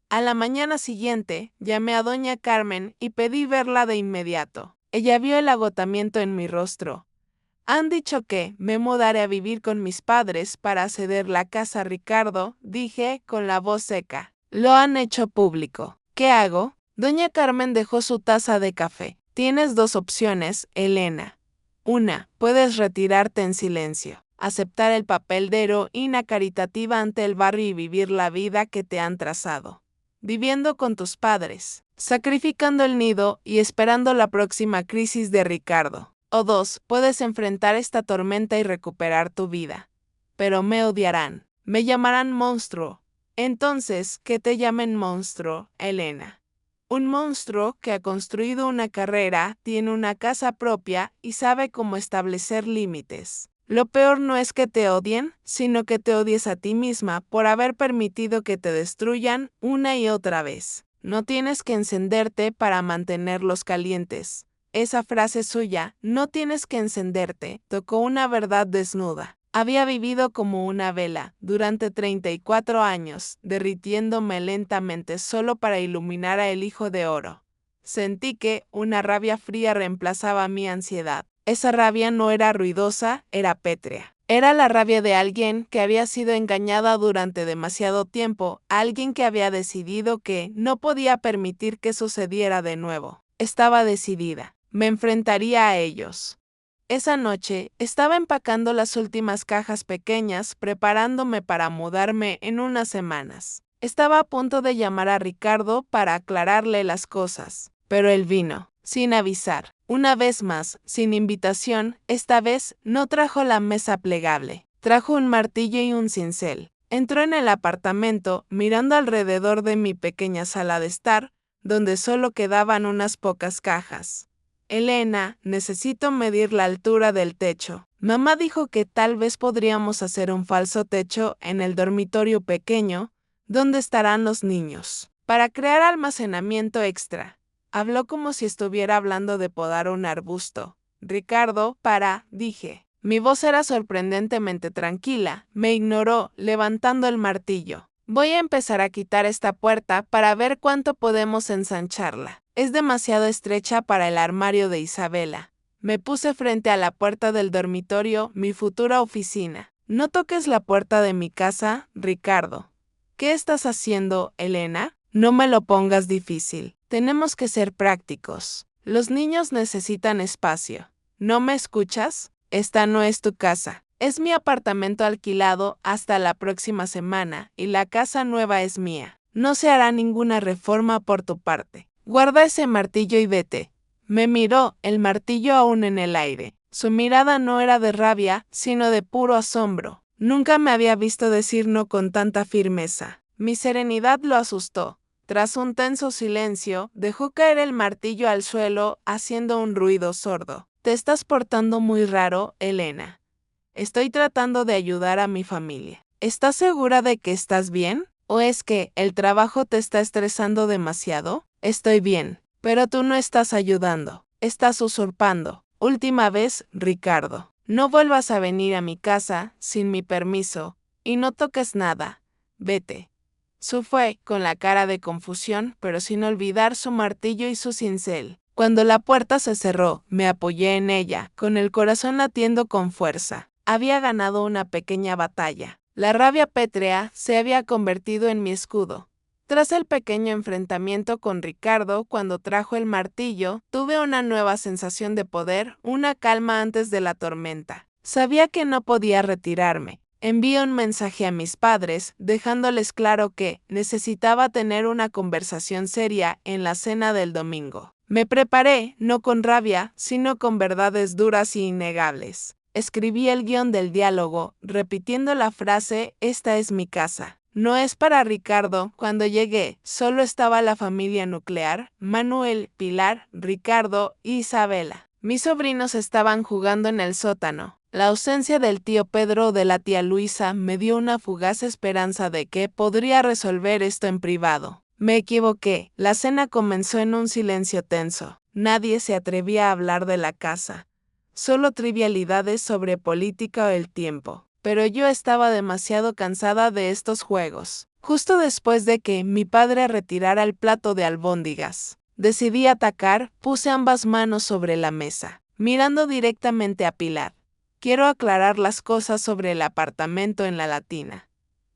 A la mañana siguiente, llamé a doña Carmen y pedí verla de inmediato. Ella vio el agotamiento en mi rostro. Han dicho que me mudaré a vivir con mis padres para ceder la casa a Ricardo, dije con la voz seca. Lo han hecho público. ¿Qué hago? Doña Carmen dejó su taza de café. Tienes 2 opciones, Elena. Una, puedes retirarte en silencio, aceptar el papel de heroína caritativa ante el barrio y vivir la vida que te han trazado. Viviendo con tus padres, sacrificando el nido y esperando la próxima crisis de Ricardo. O 2, puedes enfrentar esta tormenta y recuperar tu vida. Pero me odiarán, me llamarán monstruo. Entonces, que te llamen monstruo, Elena. Un monstruo que ha construido una carrera, tiene una casa propia y sabe cómo establecer límites. Lo peor no es que te odien, sino que te odies a ti misma por haber permitido que te destruyan una y otra vez. No tienes que encenderte para mantenerlos calientes. Esa frase suya, no tienes que encenderte, tocó una verdad desnuda. Había vivido como una vela durante 34 años, derritiéndome lentamente solo para iluminar a el hijo de oro. Sentí que una rabia fría reemplazaba mi ansiedad. Esa rabia no era ruidosa, era pétrea. Era la rabia de alguien que había sido engañada durante demasiado tiempo, alguien que había decidido que no podía permitir que sucediera de nuevo. Estaba decidida. Me enfrentaría a ellos. Esa noche estaba empacando las últimas cajas pequeñas, preparándome para mudarme en unas semanas. Estaba a punto de llamar a Ricardo para aclararle las cosas, pero él vino, sin avisar. Una vez más, sin invitación, esta vez no trajo la mesa plegable. Trajo un martillo y un cincel. Entró en el apartamento, mirando alrededor de mi pequeña sala de estar, donde solo quedaban unas pocas cajas. Elena, necesito medir la altura del techo. Mamá dijo que tal vez podríamos hacer un falso techo en el dormitorio pequeño, donde estarán los niños, para crear almacenamiento extra. Habló como si estuviera hablando de podar un arbusto. Ricardo, dije. Mi voz era sorprendentemente tranquila. Me ignoró, levantando el martillo. Voy a empezar a quitar esta puerta para ver cuánto podemos ensancharla. Es demasiado estrecha para el armario de Isabela. Me puse frente a la puerta del dormitorio, mi futura oficina. No toques la puerta de mi casa, Ricardo. ¿Qué estás haciendo, Elena? No me lo pongas difícil. Tenemos que ser prácticos. Los niños necesitan espacio. ¿No me escuchas? Esta no es tu casa. Es mi apartamento alquilado hasta la próxima semana y la casa nueva es mía. No se hará ninguna reforma por tu parte. Guarda ese martillo y vete. Me miró, el martillo aún en el aire. Su mirada no era de rabia, sino de puro asombro. Nunca me había visto decir no con tanta firmeza. Mi serenidad lo asustó. Tras un tenso silencio, dejó caer el martillo al suelo, haciendo un ruido sordo. Te estás portando muy raro, Elena. Estoy tratando de ayudar a mi familia. ¿Estás segura de que estás bien? ¿O es que el trabajo te está estresando demasiado? Estoy bien, pero tú no estás ayudando. Estás usurpando. Última vez, Ricardo. No vuelvas a venir a mi casa sin mi permiso y no toques nada. Vete. Su fue, con la cara de confusión, pero sin olvidar su martillo y su cincel. Cuando la puerta se cerró, me apoyé en ella, con el corazón latiendo con fuerza. Había ganado una pequeña batalla. La rabia pétrea se había convertido en mi escudo. Tras el pequeño enfrentamiento con Ricardo, cuando trajo el martillo, tuve una nueva sensación de poder, una calma antes de la tormenta. Sabía que no podía retirarme. Envié un mensaje a mis padres, dejándoles claro que necesitaba tener una conversación seria en la cena del domingo. Me preparé, no con rabia, sino con verdades duras y innegables. Escribí el guión del diálogo, repitiendo la frase, esta es mi casa. No es para Ricardo. Cuando llegué, solo estaba la familia nuclear, Manuel, Pilar, Ricardo y Isabela. Mis sobrinos estaban jugando en el sótano. La ausencia del tío Pedro o de la tía Luisa me dio una fugaz esperanza de que podría resolver esto en privado. Me equivoqué. La cena comenzó en un silencio tenso. Nadie se atrevía a hablar de la casa. Solo trivialidades sobre política o el tiempo. Pero yo estaba demasiado cansada de estos juegos. Justo después de que mi padre retirara el plato de albóndigas, decidí atacar, puse ambas manos sobre la mesa, mirando directamente a Pilar. Quiero aclarar las cosas sobre el apartamento en la Latina.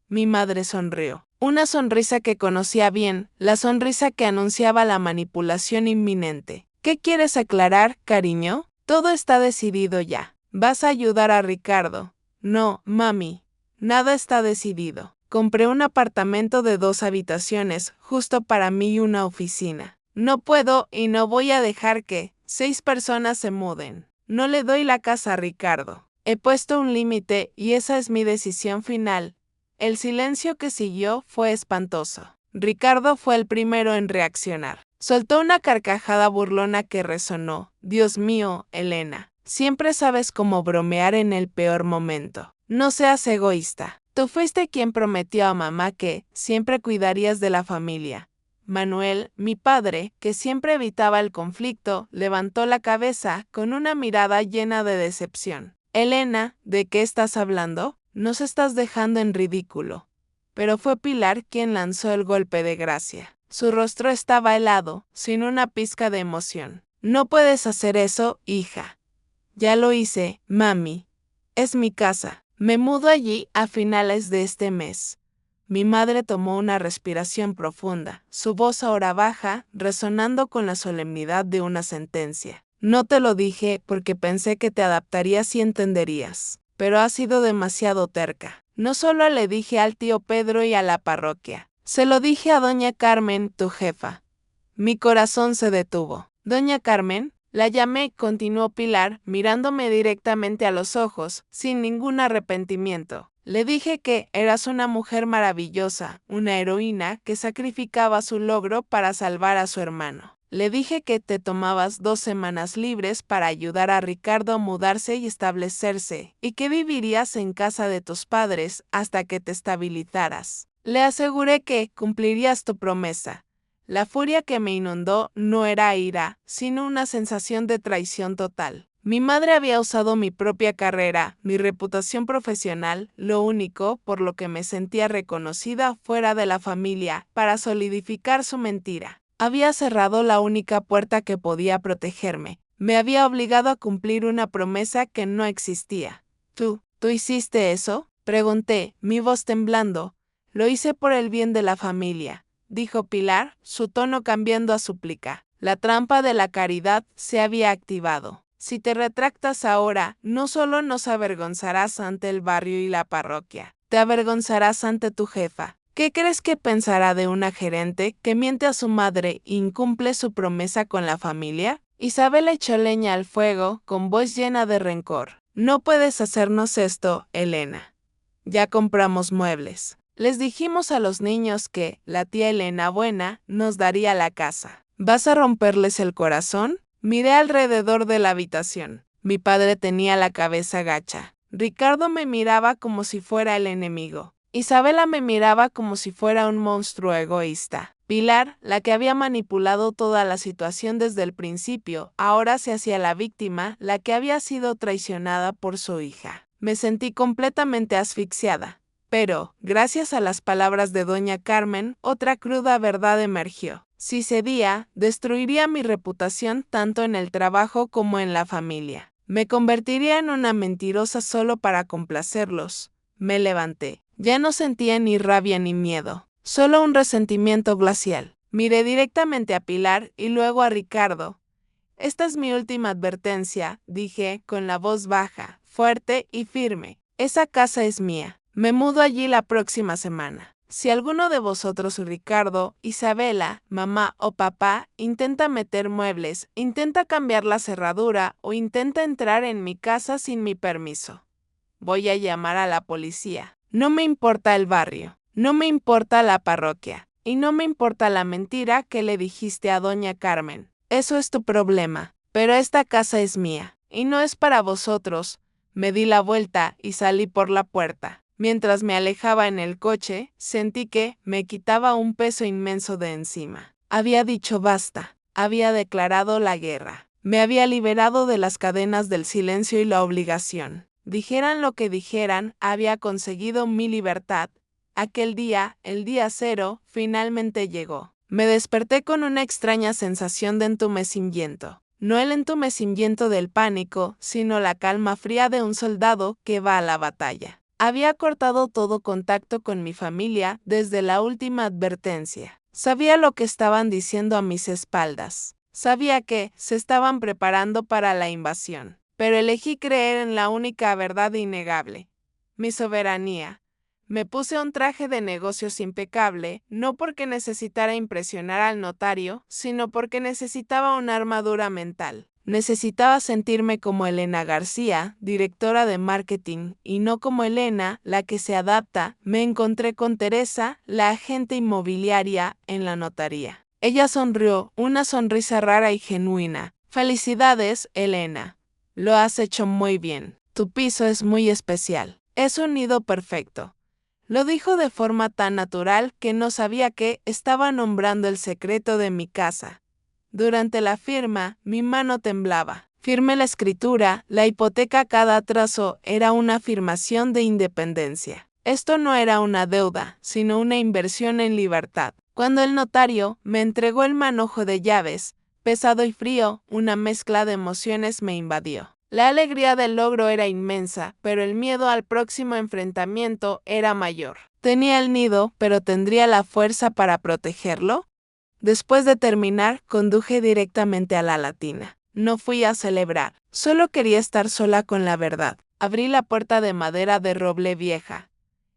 Mi madre sonrió. Una sonrisa que conocía bien, la sonrisa que anunciaba la manipulación inminente. ¿Qué quieres aclarar, cariño? Todo está decidido ya. ¿Vas a ayudar a Ricardo? No, mami. Nada está decidido. Compré un apartamento de 2 habitaciones, justo para mí y una oficina. No puedo y no voy a dejar que 6 personas se muden. No le doy la casa a Ricardo. He puesto un límite y esa es mi decisión final. El silencio que siguió fue espantoso. Ricardo fue el primero en reaccionar. Soltó una carcajada burlona que resonó. Dios mío, Elena, siempre sabes cómo bromear en el peor momento. No seas egoísta. Tú fuiste quien prometió a mamá que siempre cuidarías de la familia. Manuel, mi padre, que siempre evitaba el conflicto, levantó la cabeza con una mirada llena de decepción. Elena, ¿de qué estás hablando? Nos estás dejando en ridículo. Pero fue Pilar quien lanzó el golpe de gracia. Su rostro estaba helado, sin una pizca de emoción. No puedes hacer eso, hija. Ya lo hice, mami. Es mi casa. Me mudo allí a finales de este mes. Mi madre tomó una respiración profunda, su voz ahora baja, resonando con la solemnidad de una sentencia. No te lo dije porque pensé que te adaptarías y entenderías, pero has sido demasiado terca. No solo le dije al tío Pedro y a la parroquia, Se lo dije a doña Carmen, tu jefa. Mi corazón se detuvo. Doña Carmen, la llamé, continuó Pilar, mirándome directamente a los ojos, sin ningún arrepentimiento. Le dije que eras una mujer maravillosa, una heroína que sacrificaba su logro para salvar a su hermano. Le dije que te tomabas 2 semanas libres para ayudar a Ricardo a mudarse y establecerse, y que vivirías en casa de tus padres hasta que te estabilizaras. Le aseguré que cumplirías tu promesa. La furia que me inundó no era ira, sino una sensación de traición total. Mi madre había usado mi propia carrera, mi reputación profesional, lo único por lo que me sentía reconocida fuera de la familia, para solidificar su mentira. Había cerrado la única puerta que podía protegerme. Me había obligado a cumplir una promesa que no existía. ¿Tú hiciste eso?, pregunté, mi voz temblando. Lo hice por el bien de la familia, dijo Pilar, su tono cambiando a súplica. La trampa de la caridad se había activado. Si te retractas ahora, no solo nos avergonzarás ante el barrio y la parroquia, te avergonzarás ante tu jefa. ¿Qué crees que pensará de una gerente que miente a su madre e incumple su promesa con la familia? Isabel echó leña al fuego, con voz llena de rencor. No puedes hacernos esto, Elena. Ya compramos muebles. Les dijimos a los niños que la tía Elena buena nos daría la casa. ¿Vas a romperles el corazón? Miré alrededor de la habitación. Mi padre tenía la cabeza gacha. Ricardo me miraba como si fuera el enemigo. Isabela me miraba como si fuera un monstruo egoísta. Pilar, la que había manipulado toda la situación desde el principio, ahora se hacía la víctima, la que había sido traicionada por su hija. Me sentí completamente asfixiada. Pero, gracias a las palabras de doña Carmen, otra cruda verdad emergió. Si cedía, destruiría mi reputación tanto en el trabajo como en la familia. Me convertiría en una mentirosa solo para complacerlos. Me levanté. Ya no sentía ni rabia ni miedo, solo un resentimiento glacial. Miré directamente a Pilar y luego a Ricardo. Esta es mi última advertencia, dije, con la voz baja, fuerte y firme. Esa casa es mía. Me mudo allí la próxima semana. Si alguno de vosotros, Ricardo, Isabela, mamá o papá, intenta meter muebles, intenta cambiar la cerradura o intenta entrar en mi casa sin mi permiso, voy a llamar a la policía. No me importa el barrio, no me importa la parroquia, y no me importa la mentira que le dijiste a doña Carmen. Eso es tu problema, pero esta casa es mía, y no es para vosotros. Me di la vuelta y salí por la puerta. Mientras me alejaba en el coche, sentí que me quitaba un peso inmenso de encima. Había dicho basta, había declarado la guerra. Me había liberado de las cadenas del silencio y la obligación. Dijeran lo que dijeran, había conseguido mi libertad. Aquel día, el día cero, finalmente llegó. Me desperté con una extraña sensación de entumecimiento. No el entumecimiento del pánico, sino la calma fría de un soldado que va a la batalla. Había cortado todo contacto con mi familia desde la última advertencia. Sabía lo que estaban diciendo a mis espaldas. Sabía que se estaban preparando para la invasión. Pero elegí creer en la única verdad innegable: mi soberanía. Me puse un traje de negocios impecable, no porque necesitara impresionar al notario, sino porque necesitaba una armadura mental. Necesitaba sentirme como Elena García, directora de marketing, y no como Elena, la que se adapta. Me encontré con Teresa, la agente inmobiliaria, en la notaría. Ella sonrió, una sonrisa rara y genuina. Felicidades, Elena. Lo has hecho muy bien. Tu piso es muy especial. Es un nido perfecto. Lo dijo de forma tan natural que no sabía que estaba nombrando el secreto de mi casa. Durante la firma, mi mano temblaba. Firmé la escritura, la hipoteca, cada trazo era una afirmación de independencia. Esto no era una deuda, sino una inversión en libertad. Cuando el notario me entregó el manojo de llaves, pesado y frío, una mezcla de emociones me invadió. La alegría del logro era inmensa, pero el miedo al próximo enfrentamiento era mayor. Tenía el nido, pero ¿tendría la fuerza para protegerlo? Después de terminar, conduje directamente a la Latina. No fui a celebrar, solo quería estar sola con la verdad. Abrí la puerta de madera de roble vieja.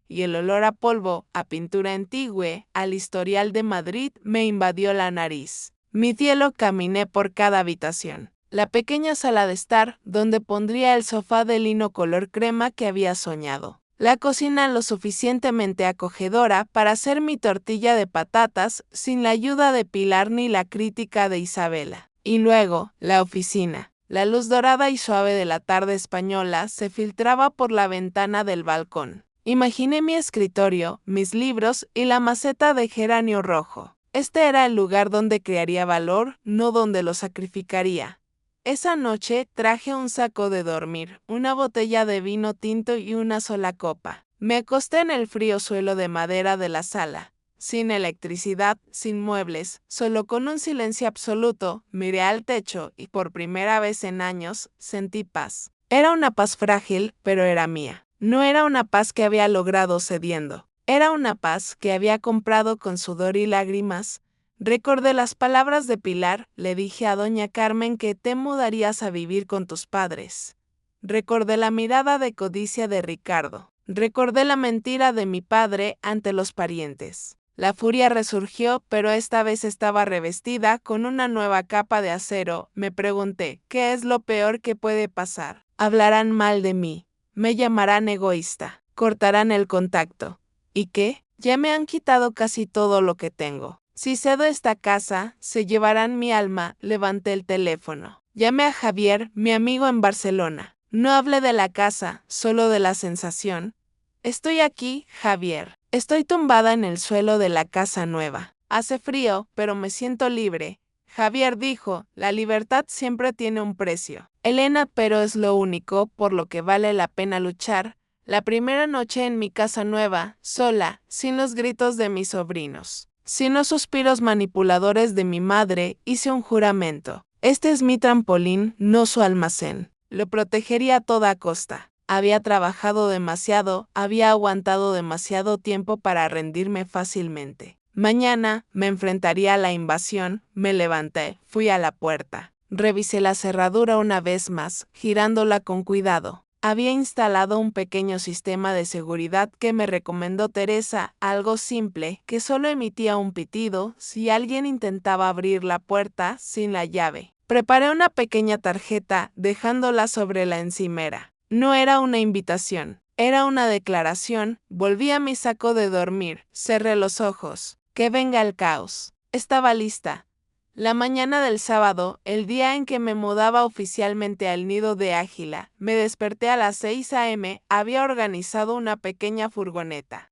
y el olor a polvo, a pintura antigua, al historial de Madrid me invadió la nariz. Mi cielo, caminé por cada habitación. La pequeña sala de estar, donde pondría el sofá de lino color crema que había soñado. La cocina lo suficientemente acogedora para hacer mi tortilla de patatas sin la ayuda de Pilar ni la crítica de Isabela. Y luego, la oficina. La luz dorada y suave de la tarde española se filtraba por la ventana del balcón. Imaginé mi escritorio, mis libros y la maceta de geranio rojo. Este era el lugar donde crearía valor, no donde lo sacrificaría. Esa noche traje un saco de dormir, una botella de vino tinto y una sola copa. Me acosté en el frío suelo de madera de la sala. Sin electricidad, sin muebles, solo con un silencio absoluto, miré al techo y por primera vez en años sentí paz. Era una paz frágil, pero era mía. No era una paz que había logrado cediendo. Era una paz que había comprado con sudor y lágrimas. Recordé las palabras de Pilar, le dije a doña Carmen que te mudarías a vivir con tus padres. Recordé la mirada de codicia de Ricardo. Recordé la mentira de mi padre ante los parientes. La furia resurgió, pero esta vez estaba revestida con una nueva capa de acero. Me pregunté, ¿qué es lo peor que puede pasar? Hablarán mal de mí. Me llamarán egoísta. Cortarán el contacto. ¿Y qué? Ya me han quitado casi todo lo que tengo. Si cedo esta casa, se llevarán mi alma. Levanté el teléfono. Llamé a Javier, mi amigo en Barcelona. No hablé de la casa, solo de la sensación. Estoy aquí, Javier. Estoy tumbada en el suelo de la casa nueva. Hace frío, pero me siento libre. Javier dijo, la libertad siempre tiene un precio. Elena, pero es lo único por lo que vale la pena luchar. La primera noche en mi casa nueva, sola, sin los gritos de mis sobrinos, sin los suspiros manipuladores de mi madre, hice un juramento. Este es mi trampolín, no su almacén. Lo protegería a toda costa. Había trabajado demasiado, había aguantado demasiado tiempo para rendirme fácilmente. Mañana me enfrentaría a la invasión. Me levanté, fui a la puerta. Revisé la cerradura una vez más, girándola con cuidado. Había instalado un pequeño sistema de seguridad que me recomendó Teresa, algo simple, que solo emitía un pitido si alguien intentaba abrir la puerta sin la llave. Preparé una pequeña tarjeta, dejándola sobre la encimera. No era una invitación, era una declaración. Volví a mi saco de dormir, cerré los ojos. Que venga el caos. Estaba lista. La mañana del sábado, el día en que me mudaba oficialmente al nido de Águila, me desperté a las 6 a.m. Había organizado una pequeña furgoneta.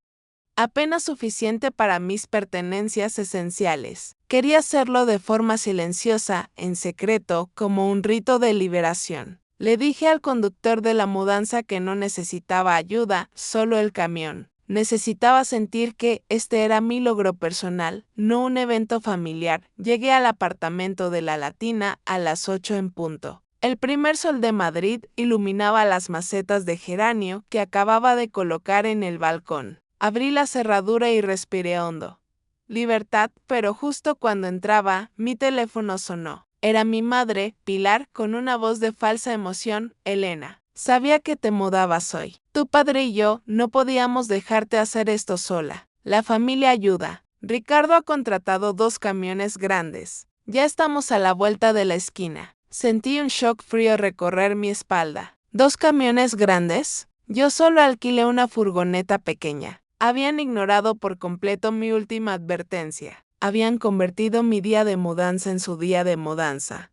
Apenas suficiente para mis pertenencias esenciales. Quería hacerlo de forma silenciosa, en secreto, como un rito de liberación. Le dije al conductor de la mudanza que no necesitaba ayuda, solo el camión. Necesitaba sentir que este era mi logro personal, no un evento familiar. Llegué al apartamento de la Latina a las 8 en punto. El primer sol de Madrid iluminaba las macetas de geranio que acababa de colocar en el balcón. Abrí la cerradura y respiré hondo. Libertad, pero justo cuando entraba, mi teléfono sonó. Era mi madre, Pilar, con una voz de falsa emoción. Elena, sabía que te mudabas hoy. Tu padre y yo no podíamos dejarte hacer esto sola. La familia ayuda. Ricardo ha contratado 2 camiones grandes. Ya estamos a la vuelta de la esquina. Sentí un shock frío recorrer mi espalda. ¿2 camiones grandes? Yo solo alquilé una furgoneta pequeña. Habían ignorado por completo mi última advertencia. Habían convertido mi día de mudanza en su día de mudanza.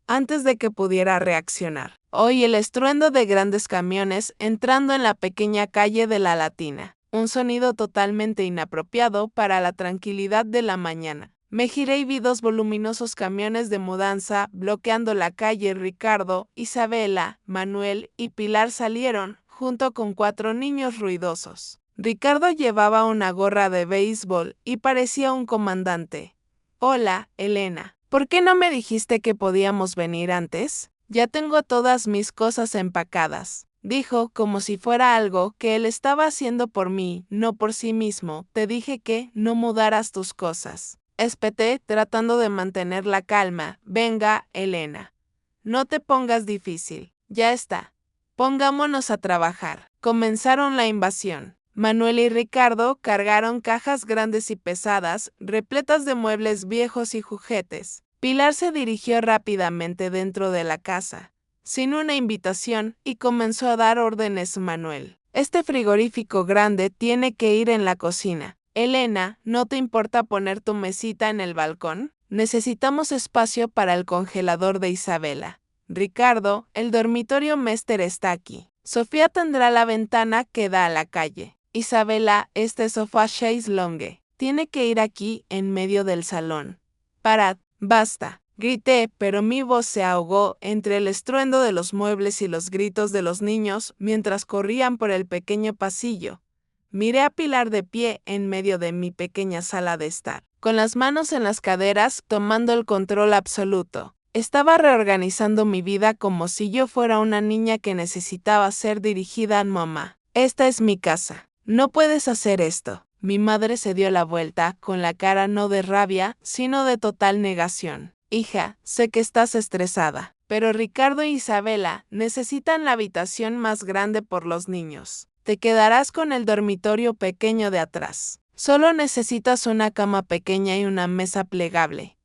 Antes de que pudiera reaccionar, oí el estruendo de grandes camiones entrando en la pequeña calle de la Latina. Un sonido totalmente inapropiado para la tranquilidad de la mañana. Me giré y vi 2 voluminosos camiones de mudanza bloqueando la calle. Ricardo, Isabela, Manuel y Pilar salieron, junto con 4 niños ruidosos. Ricardo llevaba una gorra de béisbol y parecía un comandante. Hola, Elena. ¿Por qué no me dijiste que podíamos venir antes? Ya tengo todas mis cosas empacadas, dijo, como si fuera algo que él estaba haciendo por mí, no por sí mismo. Te dije que no mudaras tus cosas. Espeté, tratando de mantener la calma. Venga, Elena. No te pongas difícil. Ya está. Pongámonos a trabajar. Comenzaron la invasión. Manuel y Ricardo cargaron cajas grandes y pesadas, repletas de muebles viejos y juguetes. Pilar se dirigió rápidamente dentro de la casa, sin una invitación, y comenzó a dar órdenes a Manuel. Este frigorífico grande tiene que ir en la cocina. Elena, ¿no te importa poner tu mesita en el balcón? Necesitamos espacio para el congelador de Isabela. Ricardo, el dormitorio Mester está aquí. Sofía tendrá la ventana que da a la calle. Isabela, este sofá chaise longue tiene que ir aquí, en medio del salón. Parad, basta. Grité, pero mi voz se ahogó entre el estruendo de los muebles y los gritos de los niños mientras corrían por el pequeño pasillo. Miré a Pilar de pie en medio de mi pequeña sala de estar, con las manos en las caderas, tomando el control absoluto. Estaba reorganizando mi vida como si yo fuera una niña que necesitaba ser dirigida a mamá. Esta es mi casa. No puedes hacer esto. Mi madre se dio la vuelta, con la cara no de rabia, sino de total negación. Hija, sé que estás estresada, pero Ricardo e Isabela necesitan la habitación más grande por los niños. Te quedarás con el dormitorio pequeño de atrás. Solo necesitas una cama pequeña y una mesa plegable.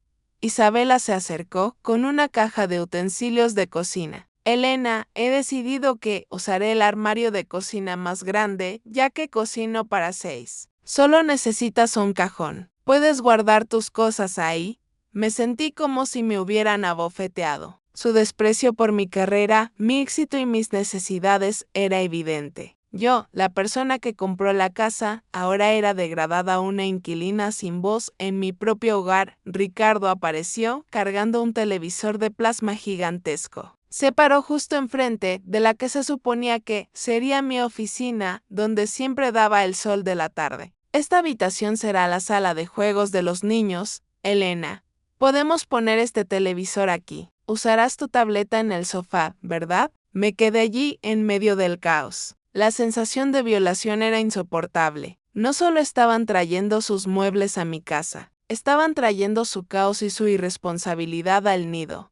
Isabela se acercó con una caja de utensilios de cocina. Elena, he decidido que usaré el armario de cocina más grande, ya que cocino para 6. Solo necesitas un cajón. ¿Puedes guardar tus cosas ahí? Me sentí como si me hubieran abofeteado. Su desprecio por mi carrera, mi éxito y mis necesidades era evidente. Yo, la persona que compró la casa, ahora era degradada a una inquilina sin voz en mi propio hogar. Ricardo apareció, cargando un televisor de plasma gigantesco. Se paró justo enfrente de la que se suponía que sería mi oficina, donde siempre daba el sol de la tarde. Esta habitación será la sala de juegos de los niños, Elena. Podemos poner este televisor aquí. Usarás tu tableta en el sofá, ¿verdad? Me quedé allí en medio del caos. La sensación de violación era insoportable. No solo estaban trayendo sus muebles a mi casa, estaban trayendo su caos y su irresponsabilidad al nido.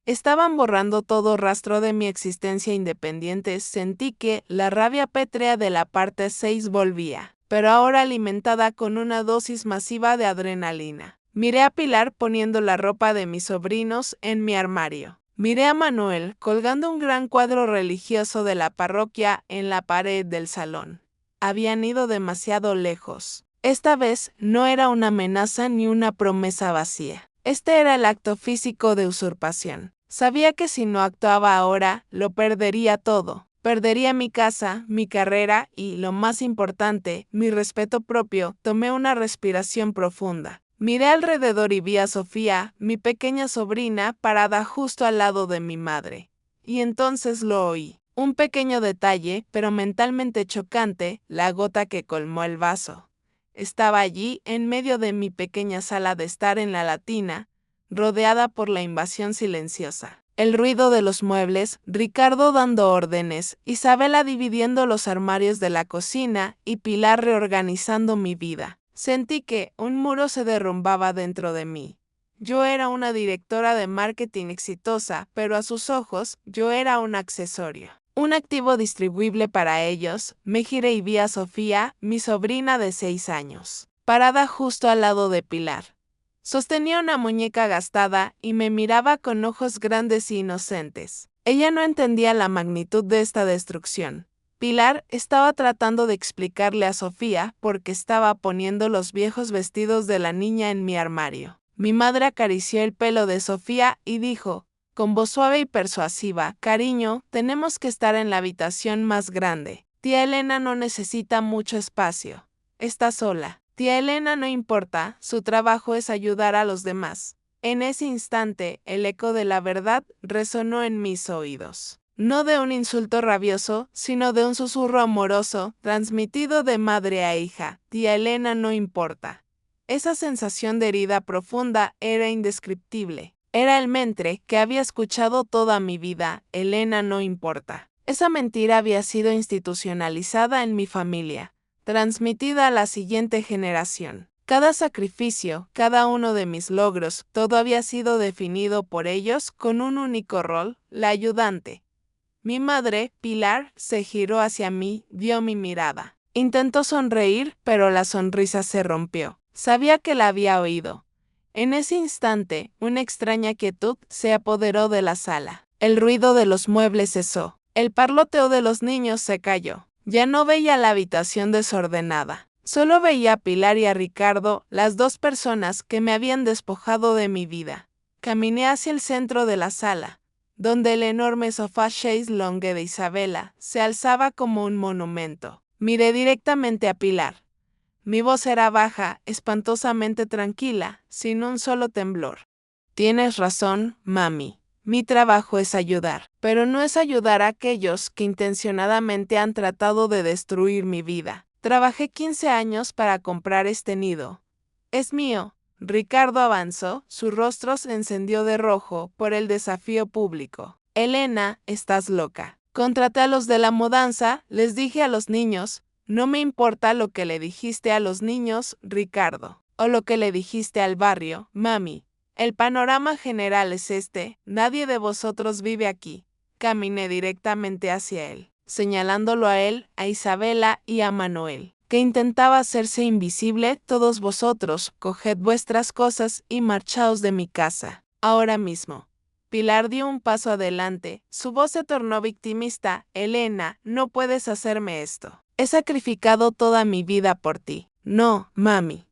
Estaban borrando todo rastro de mi existencia independiente. Sentí que la rabia pétrea de la parte 6 volvía, pero ahora alimentada con una dosis masiva de adrenalina. Miré a Pilar poniendo la ropa de mis sobrinos en mi armario. Miré a Manuel colgando un gran cuadro religioso de la parroquia en la pared del salón. Habían ido demasiado lejos. Esta vez no era una amenaza ni una promesa vacía. Este era el acto físico de usurpación. Sabía que si no actuaba ahora, lo perdería todo. Perdería mi casa, mi carrera y, lo más importante, mi respeto propio. Tomé una respiración profunda. Miré alrededor y vi a Sofía, mi pequeña sobrina, parada justo al lado de mi madre. Y entonces lo oí. Un pequeño detalle, pero mentalmente chocante, la gota que colmó el vaso. Estaba allí, en medio de mi pequeña sala de estar en la Latina, rodeada por la invasión silenciosa. El ruido de los muebles, Ricardo dando órdenes, Isabela dividiendo los armarios de la cocina y Pilar reorganizando mi vida. Sentí que un muro se derrumbaba dentro de mí. Yo era una directora de marketing exitosa, pero a sus ojos yo era un accesorio. Un activo distribuible para ellos. Me giré y vi a Sofía, mi sobrina de 6 años, parada justo al lado de Pilar. Sostenía una muñeca gastada y me miraba con ojos grandes e inocentes. Ella no entendía la magnitud de esta destrucción. Pilar estaba tratando de explicarle a Sofía por qué estaba poniendo los viejos vestidos de la niña en mi armario. Mi madre acarició el pelo de Sofía y dijo, con voz suave y persuasiva, cariño, tenemos que estar en la habitación más grande. Tía Elena no necesita mucho espacio. Está sola. Tía Elena no importa, su trabajo es ayudar a los demás. En ese instante, el eco de la verdad resonó en mis oídos. No de un insulto rabioso, sino de un susurro amoroso, transmitido de madre a hija. Tía Elena no importa. Esa sensación de herida profunda era indescriptible. Era el mentre que había escuchado toda mi vida. Elena no importa. Esa mentira había sido institucionalizada en mi familia, transmitida a la siguiente generación. Cada sacrificio, cada uno de mis logros, todo había sido definido por ellos con un único rol, la ayudante. Mi madre, Pilar, se giró hacia mí, vio mi mirada. Intentó sonreír, pero la sonrisa se rompió. Sabía que la había oído. En ese instante, una extraña quietud se apoderó de la sala. El ruido de los muebles cesó. El parloteo de los niños se calló. Ya no veía la habitación desordenada. Solo veía a Pilar y a Ricardo, las dos personas que me habían despojado de mi vida. Caminé hacia el centro de la sala, donde el enorme sofá chaise longue de Isabela se alzaba como un monumento. Miré directamente a Pilar. Mi voz era baja, espantosamente tranquila, sin un solo temblor. Tienes razón, mami. Mi trabajo es ayudar, pero no es ayudar a aquellos que intencionadamente han tratado de destruir mi vida. Trabajé 15 años para comprar este nido. Es mío. Ricardo avanzó, su rostro se encendió de rojo por el desafío público. Elena, estás loca. Contraté a los de la mudanza, les dije a los niños, no me importa lo que le dijiste a los niños, Ricardo, o lo que le dijiste al barrio, mami. El panorama general es este, nadie de vosotros vive aquí. Caminé directamente hacia él, señalándolo a él, a Isabela y a Manuel, que intentaba hacerse invisible. Todos vosotros, coged vuestras cosas y marchaos de mi casa, ahora mismo. Pilar dio un paso adelante, su voz se tornó victimista. Elena, no puedes hacerme esto. He sacrificado toda mi vida por ti. No, mami.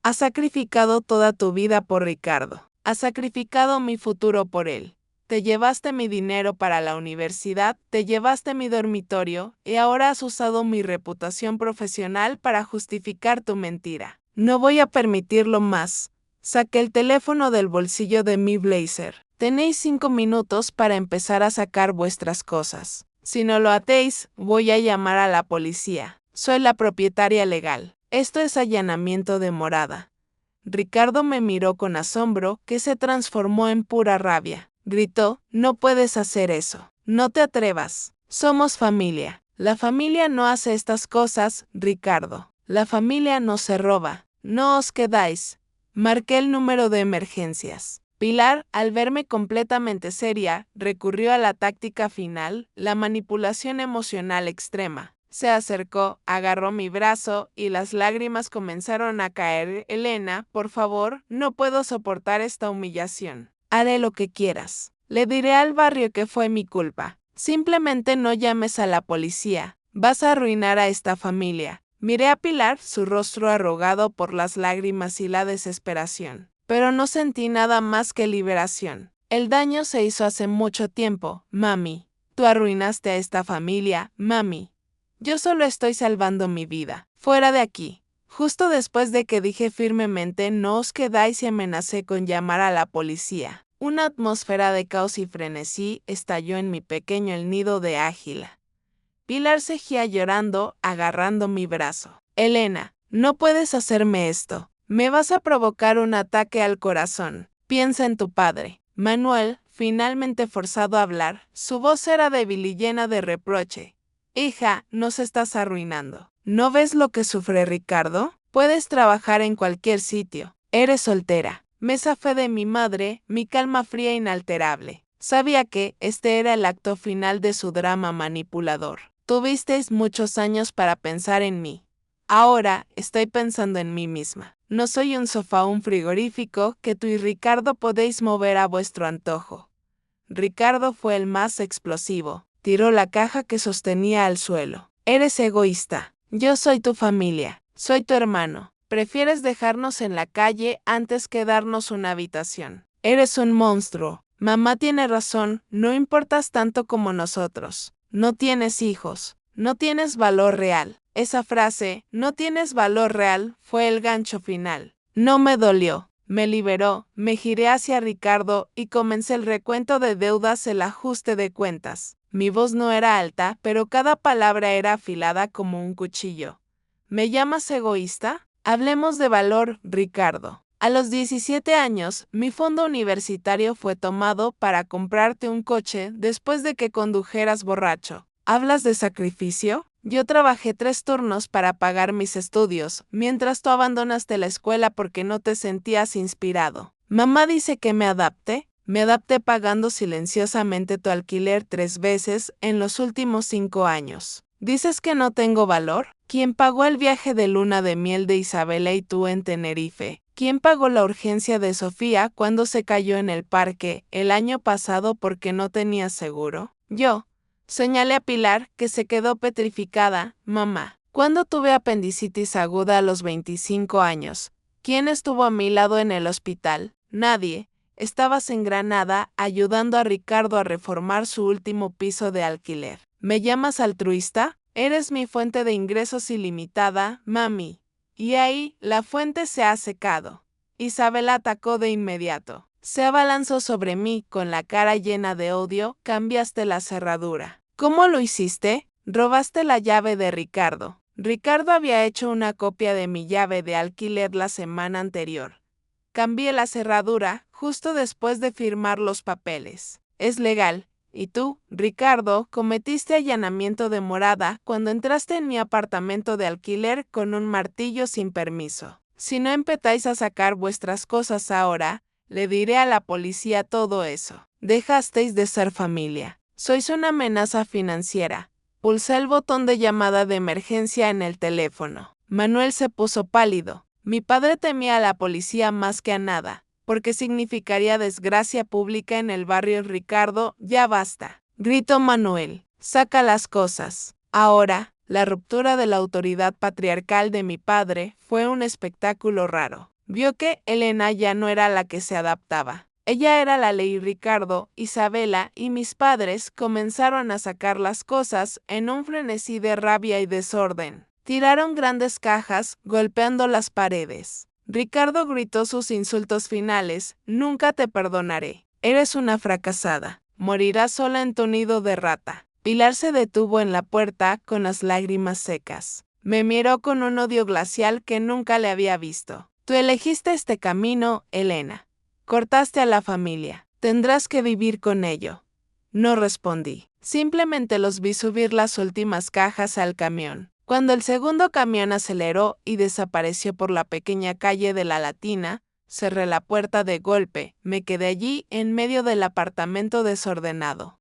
Has sacrificado toda tu vida por Ricardo. Has sacrificado mi futuro por él. Te llevaste mi dinero para la universidad, te llevaste mi dormitorio, y ahora has usado mi reputación profesional para justificar tu mentira. No voy a permitirlo más. Saqué el teléfono del bolsillo de mi blazer. Tenéis 5 minutos para empezar a sacar vuestras cosas. Si no lo hacéis, voy a llamar a la policía. Soy la propietaria legal. Esto es allanamiento de morada. Ricardo me miró con asombro, que se transformó en pura rabia. Gritó, no puedes hacer eso. No te atrevas. Somos familia. La familia no hace estas cosas, Ricardo. La familia no se roba. No os quedáis. Marqué el número de emergencias. Pilar, al verme completamente seria, recurrió a la táctica final, la manipulación emocional extrema. Se acercó, agarró mi brazo y las lágrimas comenzaron a caer. Elena, por favor, no puedo soportar esta humillación. Haré lo que quieras. Le diré al barrio que fue mi culpa. Simplemente no llames a la policía. Vas a arruinar a esta familia. Miré a Pilar, su rostro arrugado por las lágrimas y la desesperación. Pero no sentí nada más que liberación. El daño se hizo hace mucho tiempo, mami. Tú arruinaste a esta familia, mami. Yo solo estoy salvando mi vida. Fuera de aquí. Justo después de que dije firmemente no os quedáis y amenacé con llamar a la policía. Una atmósfera de caos y frenesí estalló en mi pequeño el nido de águila. Pilar seguía llorando, agarrando mi brazo. Elena, no puedes hacerme esto. Me vas a provocar un ataque al corazón. Piensa en tu padre. Manuel, finalmente forzado a hablar, su voz era débil y llena de reproche. Hija, nos estás arruinando. ¿No ves lo que sufre Ricardo? Puedes trabajar en cualquier sitio. Eres soltera. Me zafé de mi madre, mi calma fría e inalterable. Sabía que este era el acto final de su drama manipulador. Tuvisteis muchos años para pensar en mí. Ahora estoy pensando en mí misma. No soy un sofá o un frigorífico que tú y Ricardo podéis mover a vuestro antojo. Ricardo fue el más explosivo. Tiró la caja que sostenía al suelo. Eres egoísta. Yo soy tu familia. Soy tu hermano. Prefieres dejarnos en la calle antes que darnos una habitación. Eres un monstruo. Mamá tiene razón, no importas tanto como nosotros. No tienes hijos. No tienes valor real. Esa frase, no tienes valor real, fue el gancho final. No me dolió. Me liberó, me giré hacia Ricardo y comencé el recuento de deudas, el ajuste de cuentas. Mi voz no era alta, pero cada palabra era afilada como un cuchillo. ¿Me llamas egoísta? Hablemos de valor, Ricardo. A los 17 años, mi fondo universitario fue tomado para comprarte un coche después de que condujeras borracho. ¿Hablas de sacrificio? Yo trabajé 3 turnos para pagar mis estudios, mientras tú abandonaste la escuela porque no te sentías inspirado. Mamá dice que me adapte. Me adapté pagando silenciosamente tu alquiler 3 veces en los últimos 5 años. ¿Dices que no tengo valor? ¿Quién pagó el viaje de luna de miel de Isabela y tú en Tenerife? ¿Quién pagó la urgencia de Sofía cuando se cayó en el parque el año pasado porque no tenía seguro? Yo. Señalé a Pilar, que se quedó petrificada. Mamá. ¿Cuándo tuve apendicitis aguda a los 25 años? ¿Quién estuvo a mi lado en el hospital? Nadie. Estabas en Granada ayudando a Ricardo a reformar su último piso de alquiler. ¿Me llamas altruista? Eres mi fuente de ingresos ilimitada, mami. Y ahí, la fuente se ha secado. Isabel atacó de inmediato. Se abalanzó sobre mí con la cara llena de odio. Cambiaste la cerradura. ¿Cómo lo hiciste? Robaste la llave de Ricardo. Ricardo había hecho una copia de mi llave de alquiler la semana anterior. Cambié la cerradura justo después de firmar los papeles. Es legal. Y tú, Ricardo, cometiste allanamiento de morada cuando entraste en mi apartamento de alquiler con un martillo sin permiso. Si no empezáis a sacar vuestras cosas ahora, le diré a la policía todo eso. Dejasteis de ser familia. Sois una amenaza financiera. Pulsé el botón de llamada de emergencia en el teléfono. Manuel se puso pálido. Mi padre temía a la policía más que a nada, porque significaría desgracia pública en el barrio. Ricardo, ya basta, gritó Manuel. Saca las cosas. Ahora, la ruptura de la autoridad patriarcal de mi padre fue un espectáculo raro. Vio que Elena ya no era la que se adaptaba. Ella era la ley. Ricardo, Isabela y mis padres comenzaron a sacar las cosas en un frenesí de rabia y desorden. Tiraron grandes cajas, golpeando las paredes. Ricardo gritó sus insultos finales. Nunca te perdonaré. Eres una fracasada. Morirás sola en tu nido de rata. Pilar se detuvo en la puerta con las lágrimas secas. Me miró con un odio glacial que nunca le había visto. Tú elegiste este camino, Elena. Cortaste a la familia. Tendrás que vivir con ello. No respondí. Simplemente los vi subir las últimas cajas al camión. Cuando el segundo camión aceleró y desapareció por la pequeña calle de la Latina, cerré la puerta de golpe. Me quedé allí en medio del apartamento desordenado,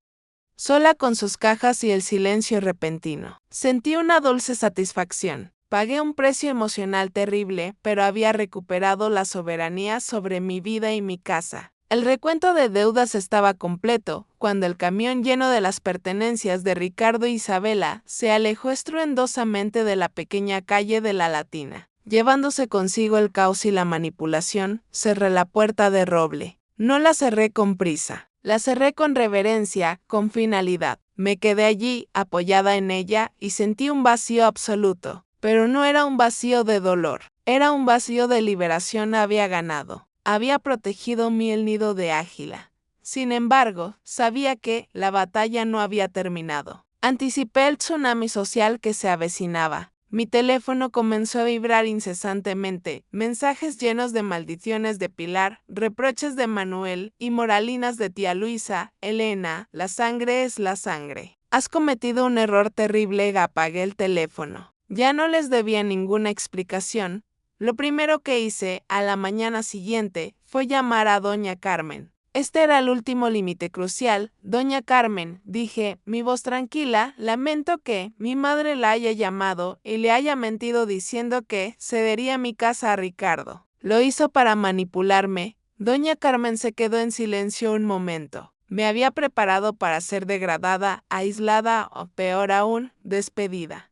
sola con sus cajas y el silencio repentino. Sentí una dulce satisfacción. Pagué un precio emocional terrible, pero había recuperado la soberanía sobre mi vida y mi casa. El recuento de deudas estaba completo, cuando el camión lleno de las pertenencias de Ricardo e Isabela se alejó estruendosamente de la pequeña calle de la Latina. Llevándose consigo el caos y la manipulación, cerré la puerta de roble. No la cerré con prisa. La cerré con reverencia, con finalidad. Me quedé allí, apoyada en ella, y sentí un vacío absoluto. Pero no era un vacío de dolor, era un vacío de liberación. Había ganado. Había protegido el nido de Águila. Sin embargo, sabía que la batalla no había terminado. Anticipé el tsunami social que se avecinaba. Mi teléfono comenzó a vibrar incesantemente, mensajes llenos de maldiciones de Pilar, reproches de Manuel y moralinas de tía Luisa. Elena, la sangre es la sangre. Has cometido un error terrible. Apagué el teléfono. Ya no les debía ninguna explicación. Lo primero que hice a la mañana siguiente fue llamar a doña Carmen. Este era el último límite crucial. Doña Carmen, dije, mi voz tranquila, lamento que mi madre la haya llamado y le haya mentido diciendo que cedería mi casa a Ricardo. Lo hizo para manipularme. Doña Carmen se quedó en silencio un momento. Me había preparado para ser degradada, aislada o, peor aún, despedida.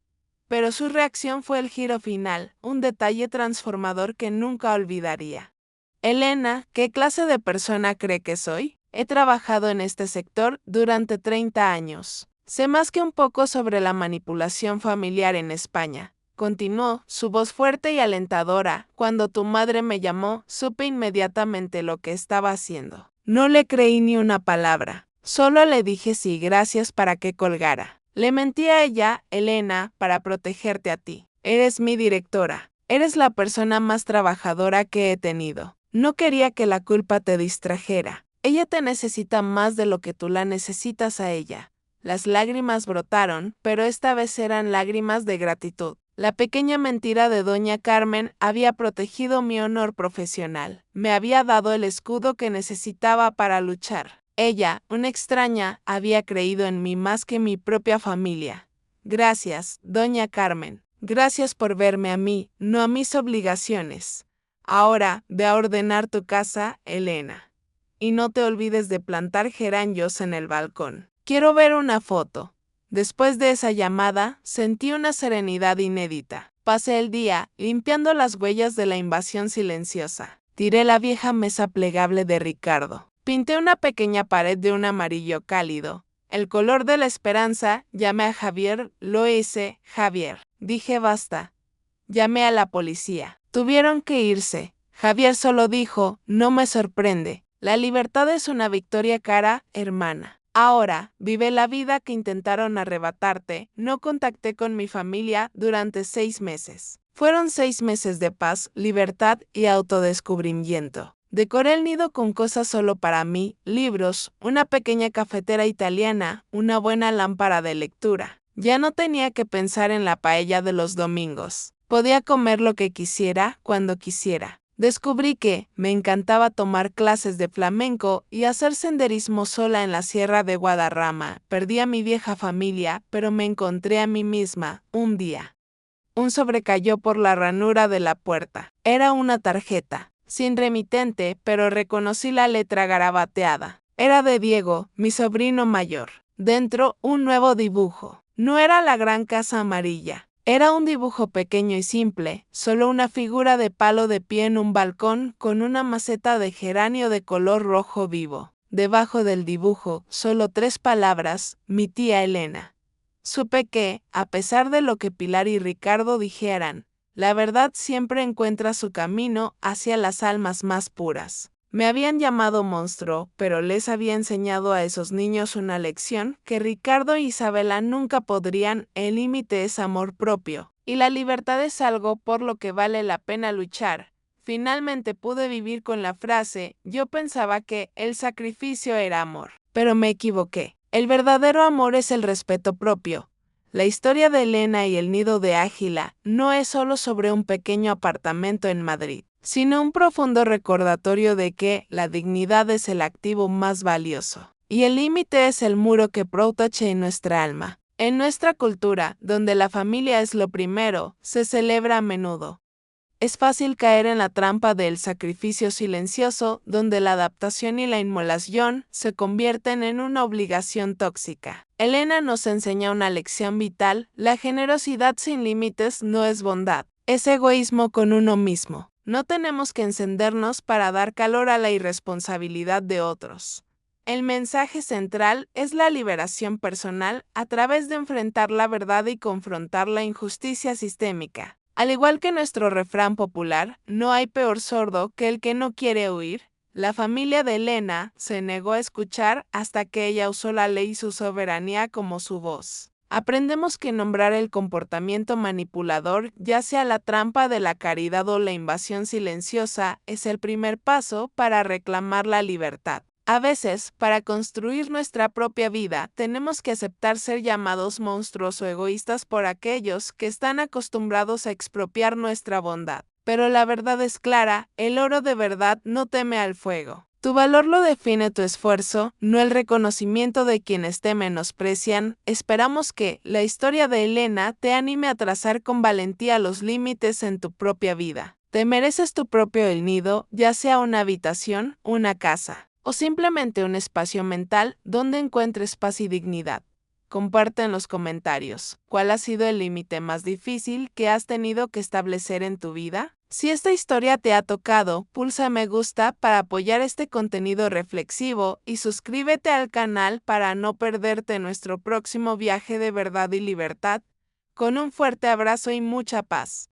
Pero su reacción fue el giro final, un detalle transformador que nunca olvidaría. Elena, ¿qué clase de persona cree que soy? He trabajado en este sector durante 30 años. Sé más que un poco sobre la manipulación familiar en España. Continuó, su voz fuerte y alentadora. Cuando tu madre me llamó, supe inmediatamente lo que estaba haciendo. No le creí ni una palabra. Solo le dije sí, gracias para que colgara. Le mentí a ella, Elena, para protegerte a ti. Eres mi directora. Eres la persona más trabajadora que he tenido. No quería que la culpa te distrajera. Ella te necesita más de lo que tú la necesitas a ella. Las lágrimas brotaron, pero esta vez eran lágrimas de gratitud. La pequeña mentira de doña Carmen había protegido mi honor profesional. Me había dado el escudo que necesitaba para luchar. Ella, una extraña, había creído en mí más que mi propia familia. Gracias, doña Carmen. Gracias por verme a mí, no a mis obligaciones. Ahora, ve a ordenar tu casa, Elena. Y no te olvides de plantar geranios en el balcón. Quiero ver una foto. Después de esa llamada, sentí una serenidad inédita. Pasé el día limpiando las huellas de la invasión silenciosa. Tiré la vieja mesa plegable de Ricardo. Pinté una pequeña pared de un amarillo cálido. El color de la esperanza. Llamé a Javier, lo hice, Javier. Dije basta. Llamé a la policía. Tuvieron que irse. Javier solo dijo, no me sorprende. La libertad es una victoria cara, hermana. Ahora, vive la vida que intentaron arrebatarte. No contacté con mi familia durante 6 meses. Fueron 6 meses de paz, libertad y autodescubrimiento. Decoré el nido con cosas solo para mí, libros, una pequeña cafetera italiana, una buena lámpara de lectura. Ya no tenía que pensar en la paella de los domingos. Podía comer lo que quisiera, cuando quisiera. Descubrí que me encantaba tomar clases de flamenco y hacer senderismo sola en la Sierra de Guadarrama. Perdí a mi vieja familia, pero me encontré a mí misma, un día. Un sobre cayó por la ranura de la puerta. Era una tarjeta, sin remitente, pero reconocí la letra garabateada. Era de Diego, mi sobrino mayor. Dentro, un nuevo dibujo. No era la gran casa amarilla. Era un dibujo pequeño y simple, solo una figura de palo de pie en un balcón con una maceta de geranio de color rojo vivo. Debajo del dibujo, solo 3 palabras, mi tía Elena. Supe que, a pesar de lo que Pilar y Ricardo dijeran, la verdad siempre encuentra su camino hacia las almas más puras. Me habían llamado monstruo, pero les había enseñado a esos niños una lección que Ricardo y Isabela nunca podrían. El límite es amor propio, y la libertad es algo por lo que vale la pena luchar. Finalmente pude vivir con la frase, yo pensaba que el sacrificio era amor, pero me equivoqué. El verdadero amor es el respeto propio. La historia de Elena y el nido de Águila no es solo sobre un pequeño apartamento en Madrid, sino un profundo recordatorio de que la dignidad es el activo más valioso, y el límite es el muro que protege nuestra alma. En nuestra cultura, donde la familia es lo primero, se celebra a menudo. Es fácil caer en la trampa del sacrificio silencioso, donde la adaptación y la inmolación se convierten en una obligación tóxica. Elena nos enseña una lección vital: la generosidad sin límites no es bondad, es egoísmo con uno mismo. No tenemos que encendernos para dar calor a la irresponsabilidad de otros. El mensaje central es la liberación personal a través de enfrentar la verdad y confrontar la injusticia sistémica. Al igual que nuestro refrán popular, no hay peor sordo que el que no quiere oír. La familia de Elena se negó a escuchar hasta que ella usó la ley y su soberanía como su voz. Aprendemos que nombrar el comportamiento manipulador, ya sea la trampa de la caridad o la invasión silenciosa, es el primer paso para reclamar la libertad. A veces, para construir nuestra propia vida, tenemos que aceptar ser llamados monstruos o egoístas por aquellos que están acostumbrados a expropiar nuestra bondad. Pero la verdad es clara, el oro de verdad no teme al fuego. Tu valor lo define tu esfuerzo, no el reconocimiento de quienes te menosprecian. Esperamos que la historia de Elena te anime a trazar con valentía los límites en tu propia vida. Te mereces tu propio el nido, ya sea una habitación, una casa, o simplemente un espacio mental donde encuentres paz y dignidad. Comparte en los comentarios, ¿cuál ha sido el límite más difícil que has tenido que establecer en tu vida? Si esta historia te ha tocado, pulsa me gusta para apoyar este contenido reflexivo y suscríbete al canal para no perderte nuestro próximo viaje de verdad y libertad. Con un fuerte abrazo y mucha paz.